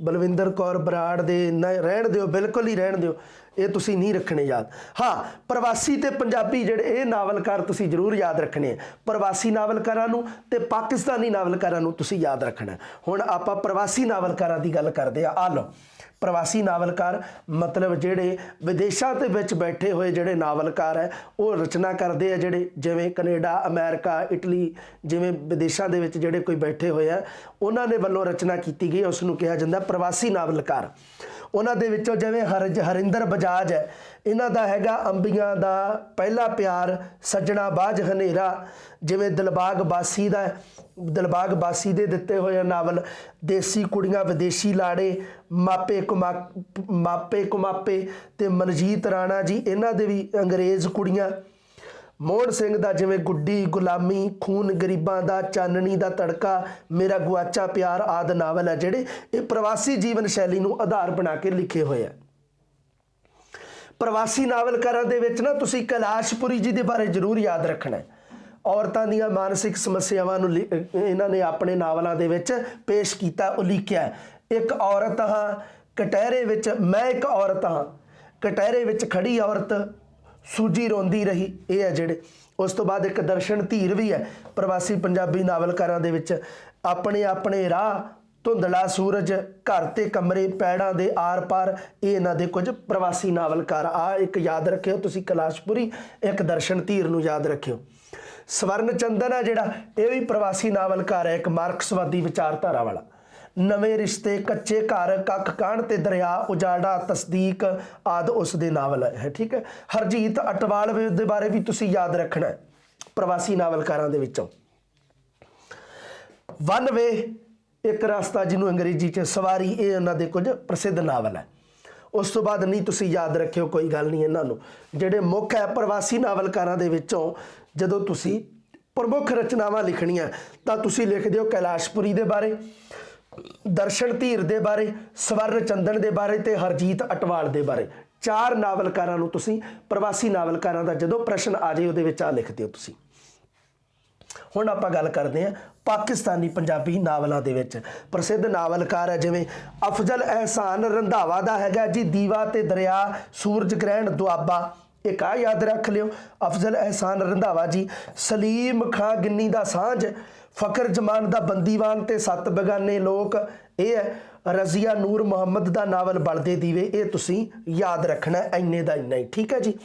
Speaker 1: ਬਲਵਿੰਦਰ ਕੌਰ ਬਰਾੜ ਦੇ ਨਾ ਰਹਿਣ ਦਿਓ, ਬਿਲਕੁਲ ਹੀ ਰਹਿਣ ਦਿਓ, ਇਹ ਤੁਸੀਂ ਨਹੀਂ ਰੱਖਣੇ ਯਾਦ। ਹਾਂ, ਪ੍ਰਵਾਸੀ ਤੇ ਪੰਜਾਬੀ ਜਿਹੜੇ ਇਹ ਨਾਵਲਕਾਰ ਤੁਸੀਂ ਜ਼ਰੂਰ ਯਾਦ ਰੱਖਣੇ ਆ। ਪ੍ਰਵਾਸੀ ਨਾਵਲਕਾਰਾਂ ਨੂੰ ਤੇ ਪਾਕਿਸਤਾਨੀ ਨਾਵਲਕਾਰਾਂ ਨੂੰ ਤੁਸੀਂ ਯਾਦ ਰੱਖਣਾ। ਹੁਣ ਆਪਾਂ ਪ੍ਰਵਾਸੀ ਨਾਵਲਕਾਰਾਂ ਦੀ ਗੱਲ ਕਰਦੇ ਆ। ਆ ਲਓ, ਪ੍ਰਵਾਸੀ ਨਾਵਲਕਾਰ ਮਤਲਬ ਜਿਹੜੇ ਵਿਦੇਸ਼ਾਂ ਦੇ ਵਿੱਚ ਬੈਠੇ ਹੋਏ ਜਿਹੜੇ ਨਾਵਲਕਾਰ ਹੈ ਉਹ ਰਚਨਾ ਕਰਦੇ ਆ, ਜਿਹੜੇ ਜਿਵੇਂ ਕੈਨੇਡਾ, ਅਮਰੀਕਾ, ਇਟਲੀ, ਜਿਵੇਂ ਵਿਦੇਸ਼ਾਂ ਦੇ ਵਿੱਚ ਜਿਹੜੇ ਕੋਈ ਬੈਠੇ ਹੋਏ ਆ ਉਹਨਾਂ ਦੇ ਵੱਲੋਂ ਰਚਨਾ ਕੀਤੀ ਗਈ, ਉਸ ਨੂੰ ਕਿਹਾ ਜਾਂਦਾ ਪ੍ਰਵਾਸੀ ਨਾਵਲਕਾਰ। ਉਹਨਾਂ ਦੇ ਵਿੱਚੋਂ ਜਿਵੇਂ ਹਰਿੰਦਰ ਬਜਾਜ ਹੈ, ਇਹਨਾਂ ਦਾ ਹੈਗਾ ਅੰਬੀਆਂ ਦਾ ਪਹਿਲਾ ਪਿਆਰ, ਸੱਜਣਾ ਬਾਝ ਹਨੇਰਾ। ਜਿਵੇਂ ਦਿਲਬਾਗ ਬਾਸੀ ਦਾ, ਦਿਲਬਾਗ ਬਾਸੀ ਦੇ ਦਿੱਤੇ ਹੋਏ ਨਾਵਲ ਦੇਸੀ ਕੁੜੀਆਂ ਵਿਦੇਸ਼ੀ ਲਾੜੇ, ਮਾਪੇ ਕੁਮਾਪੇ ਤੇ ਮਨਜੀਤ ਰਾਣਾ ਜੀ, ਇਹਨਾਂ ਦੇ ਵੀ ਅੰਗਰੇਜ਼ ਕੁੜੀਆਂ। ਮੋਹਨ ਸਿੰਘ ਦਾ ਜਿਵੇਂ ਗੁੱਡੀ, ਗੁਲਾਮੀ, ਖੂਨ ਗਰੀਬਾਂ ਦਾ, ਚਾਨਣੀ ਦਾ ਤੜਕਾ, ਮੇਰਾ ਗੁਆਚਾ ਪਿਆਰ ਆਦਿ ਨਾਵਲ ਹੈ ਜਿਹੜੇ ਇਹ ਪ੍ਰਵਾਸੀ ਜੀਵਨ ਸ਼ੈਲੀ ਨੂੰ ਆਧਾਰ ਬਣਾ ਕੇ ਲਿਖੇ ਹੋਏ ਆ। ਪ੍ਰਵਾਸੀ ਨਾਵਲਕਾਰਾਂ ਦੇ ਵਿੱਚ ਨਾ ਤੁਸੀਂ ਕੈਲਾਸ਼ਪੁਰੀ ਜੀ ਦੇ ਬਾਰੇ ਜ਼ਰੂਰ ਯਾਦ ਰੱਖਣਾ। ਔਰਤਾਂ ਦੀਆਂ ਮਾਨਸਿਕ ਸਮੱਸਿਆਵਾਂ ਨੂੰ ਇਹਨਾਂ ਨੇ ਆਪਣੇ ਨਾਵਲਾਂ ਦੇ ਵਿੱਚ ਪੇਸ਼ ਕੀਤਾ, ਉਲੀਕਿਆ। ਇੱਕ ਔਰਤ ਹਾਂ ਕਟਹਿਰੇ ਵਿੱਚ, ਮੈਂ ਇੱਕ ਔਰਤ ਹਾਂ ਕਟਹਿਰੇ ਵਿੱਚ ਖੜੀ ਔਰਤ, ਸੂਜੀ ਰੋਂਦੀ ਰਹੀ, ਇਹ ਹੈ ਜਿਹੜੇ। ਉਸ ਤੋਂ ਬਾਅਦ ਇੱਕ ਦਰਸ਼ਨ ਧੀਰ ਵੀ ਹੈ ਪ੍ਰਵਾਸੀ ਪੰਜਾਬੀ ਨਾਵਲਕਾਰਾਂ ਦੇ ਵਿੱਚ। ਆਪਣੇ ਆਪਣੇ ਰਾਹ, ਧੁੰਦਲਾ ਸੂਰਜ, ਘਰ ਤੇ ਕਮਰੇ, ਪੈੜਾਂ ਦੇ ਆਰ ਪਾਰ, ਇਹ ਇਹਨਾਂ ਦੇ ਕੁਝ ਪ੍ਰਵਾਸੀ ਨਾਵਲਕਾਰ ਆ। ਇੱਕ ਯਾਦ ਰੱਖਿਓ ਤੁਸੀਂ ਕੈਲਾਸ਼ਪੁਰੀ, ਇੱਕ ਦਰਸ਼ਨ ਧੀਰ ਨੂੰ ਯਾਦ ਰੱਖਿਓ। ਸਵਰਨ ਚੰਦਨ ਹੈ ਜਿਹੜਾ, ਇਹ ਵੀ ਪ੍ਰਵਾਸੀ ਨਾਵਲਕਾਰ ਹੈ, ਇੱਕ ਮਾਰਕਸਵਾਦੀ ਵਿਚਾਰਧਾਰਾ ਵਾਲਾ। ਨਵੇਂ ਰਿਸ਼ਤੇ, ਕੱਚੇ ਘਰ, ਕੱਖ ਕਾਣ ਤੇ ਦਰਿਆ, ਉਜਾੜਾ, ਤਸਦੀਕ ਆਦਿ ਉਸ ਦੇ ਨਾਵਲ ਹੈ, ਠੀਕ ਹੈ। ਹਰਜੀਤ ਅਟਵਾਲ ਦੇ ਬਾਰੇ ਵੀ ਤੁਸੀਂ ਯਾਦ ਰੱਖਣਾ ਪ੍ਰਵਾਸੀ ਨਾਵਲਕਾਰਾਂ ਦੇ ਵਿੱਚੋਂ। ਵਨ ਵੇ, ਇੱਕ ਰਸਤਾ ਜਿਹਨੂੰ ਅੰਗਰੇਜ਼ੀ 'ਚ ਸਵਾਰੀ, ਇਹ ਉਹਨਾਂ ਦੇ ਕੁਝ ਪ੍ਰਸਿੱਧ ਨਾਵਲ ਹੈ। ਉਸ ਤੋਂ ਬਾਅਦ ਨਹੀਂ ਤੁਸੀਂ ਯਾਦ ਰੱਖਿਓ ਕੋਈ ਗੱਲ ਨਹੀਂ। ਇਹਨਾਂ ਨੂੰ ਜਿਹੜੇ ਮੁੱਖ ਹੈ ਪ੍ਰਵਾਸੀ ਨਾਵਲਕਾਰਾਂ ਦੇ ਵਿੱਚੋਂ, ਜਦੋਂ ਤੁਸੀਂ ਪ੍ਰਮੁੱਖ ਰਚਨਾਵਾਂ ਲਿਖਣੀਆਂ ਤਾਂ ਤੁਸੀਂ ਲਿਖ ਦਿਓ ਕੈਲਾਸ਼ਪੁਰੀ ਦੇ ਬਾਰੇ, ਦਰਸ਼ਨ ਧੀਰ ਦੇ ਬਾਰੇ, ਸਵਰਨ ਚੰਦਨ ਦੇ ਬਾਰੇ ਤੇ ਹਰਜੀਤ ਅਟਵਾਲ ਦੇ ਬਾਰੇ। 4 ਨਾਵਲਕਾਰਾਂ ਨੂੰ ਤੁਸੀਂ ਪ੍ਰਵਾਸੀ ਨਾਵਲਕਾਰਾਂ ਦਾ ਜਦੋਂ ਪ੍ਰਸ਼ਨ ਆ ਜਾਏ ਉਹਦੇ ਵਿੱਚ ਆ ਲਿਖ ਦਿਓ ਤੁਸੀਂ। ਹੁਣ ਆਪਾਂ ਗੱਲ ਕਰਦੇ ਹਾਂ ਪਾਕਿਸਤਾਨੀ ਪੰਜਾਬੀ ਨਾਵਲਾਂ ਦੇ ਵਿੱਚ ਪ੍ਰਸਿੱਧ ਨਾਵਲਕਾਰ ਹੈ ਜਿਵੇਂ ਅਫਜ਼ਲ ਅਹਿਸਾਨ ਰੰਧਾਵਾ ਦਾ ਹੈਗਾ ਜੀ ਦੀਵਾ ਤੇ ਦਰਿਆ, ਸੂਰਜ ਗ੍ਰਹਿਣ ਦੁਆਬਾ, ਇੱਕ ਆ ਯਾਦ ਰੱਖ ਲਿਓ ਅਫਜ਼ਲ ਅਹਿਸਾਨ ਰੰਧਾਵਾ ਜੀ। ਸਲੀਮ ਖਾਂ ਗਿੰਨੀ ਦਾ ਸਾਂਝ, ਫਖਰ ਜਮਾਨ ਦਾ ਬੰਦੀਵਾਨ ਤੇ 7 ਬੇਗਾਨੇ ਲੋਕ, ਇਹ ਹੈ। ਰਜ਼ੀਆ ਨੂਰ ਮੁਹੰਮਦ ਦਾ ਨਾਵਲ ਬਲਦੇ ਦੀਵੇ, ਇਹ ਤੁਸੀਂ ਯਾਦ ਰੱਖਣਾ ਇੰਨੇ ਦਾ ਇੰਨਾ ਹੀ, ਠੀਕ ਹੈ ਜੀ।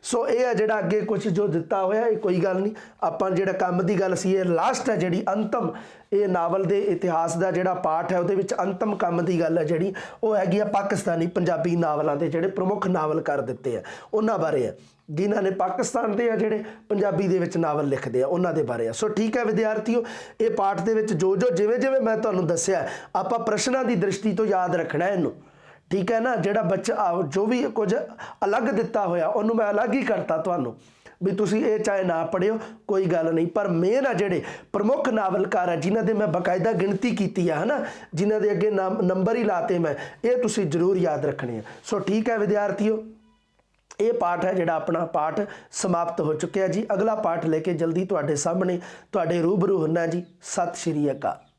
Speaker 1: ਸੋ ਇਹ ਹੈ ਜਿਹੜਾ ਅੱਗੇ ਕੁਝ ਜੋ ਦਿੱਤਾ ਹੋਇਆ, ਇਹ ਕੋਈ ਗੱਲ ਨਹੀਂ। ਆਪਾਂ ਜਿਹੜਾ ਕੰਮ ਦੀ ਗੱਲ ਸੀ, ਇਹ ਲਾਸਟ ਹੈ ਜਿਹੜੀ ਅੰਤਮ, ਇਹ ਨਾਵਲ ਦੇ ਇਤਿਹਾਸ ਦਾ ਜਿਹੜਾ ਪਾਠ ਹੈ ਉਹਦੇ ਵਿੱਚ ਅੰਤਮ ਕੰਮ ਦੀ ਗੱਲ ਹੈ ਜਿਹੜੀ, ਉਹ ਹੈਗੀ ਆ ਪਾਕਿਸਤਾਨੀ ਪੰਜਾਬੀ ਨਾਵਲਾਂ ਦੇ ਜਿਹੜੇ ਪ੍ਰਮੁੱਖ ਨਾਵਲ ਕਰ ਦਿੱਤੇ ਆ ਉਹਨਾਂ ਬਾਰੇ ਆ, ਜਿਨ੍ਹਾਂ ਨੇ ਪਾਕਿਸਤਾਨ ਦੇ ਆ ਜਿਹੜੇ ਪੰਜਾਬੀ ਦੇ ਵਿੱਚ ਨਾਵਲ ਲਿਖਦੇ ਆ ਉਹਨਾਂ ਦੇ ਬਾਰੇ ਆ। ਸੋ ਠੀਕ ਹੈ ਵਿਦਿਆਰਥੀਓ, ਇਹ ਪਾਠ ਦੇ ਵਿੱਚ ਜੋ ਜਿਵੇਂ ਜਿਵੇਂ ਮੈਂ ਤੁਹਾਨੂੰ ਦੱਸਿਆ ਆਪਾਂ ਪ੍ਰਸ਼ਨਾਂ ਦੀ ਦ੍ਰਿਸ਼ਟੀ ਤੋਂ ਯਾਦ ਰੱਖਣਾ ਇਹਨੂੰ, ठीक है ना, ਜਿਹੜਾ ਬੱਚਾ ਜੋ ਵੀ ਕੁਝ ਅਲੱਗ ਦਿੱਤਾ ਹੋਇਆ ਉਹਨੂੰ ਮੈਂ ਅਲੱਗ ਹੀ ਕਰਤਾ ਤੁਹਾਨੂੰ ਵੀ ਤੁਸੀਂ ਇਹ ਚਾਹੇ ਨਾ ਪੜ੍ਹਿਓ ਕੋਈ ਗੱਲ ਨਹੀਂ। ਪਰ ਮੇਨ ਆ ਜਿਹੜੇ ਪ੍ਰਮੁੱਖ ਨਾਵਲਕਾਰ ਆ ਜਿਨ੍ਹਾਂ ਦੇ ਮੈਂ ਬਕਾਇਦਾ ਗਿਣਤੀ ਕੀਤੀ ਆ ਹੈ ਨਾ, ਜਿਨ੍ਹਾਂ ਦੇ ਅੱਗੇ ਨੰਬਰ ਹੀ ਲਾਤੇ ਮੈਂ, ਇਹ ਤੁਸੀਂ ਜ਼ਰੂਰ ਯਾਦ ਰੱਖਣੇ ਆ। ਸੋ ਠੀਕ ਹੈ ਵਿਦਿਆਰਥੀਓ, ਇਹ ਪਾਠ ਹੈ ਜਿਹੜਾ ਆਪਣਾ ਪਾਠ ਸਮਾਪਤ ਹੋ ਚੁੱਕਿਆ ਜੀ। ਅਗਲਾ ਪਾਠ ਲੈ ਕੇ ਜਲਦੀ ਤੁਹਾਡੇ ਸਾਹਮਣੇ ਤੁਹਾਡੇ ਰੂਬਰੂ ਹੁੰਨਾ ਜੀ। ਸਤਿ ਸ਼੍ਰੀ ਅਕਾਲ।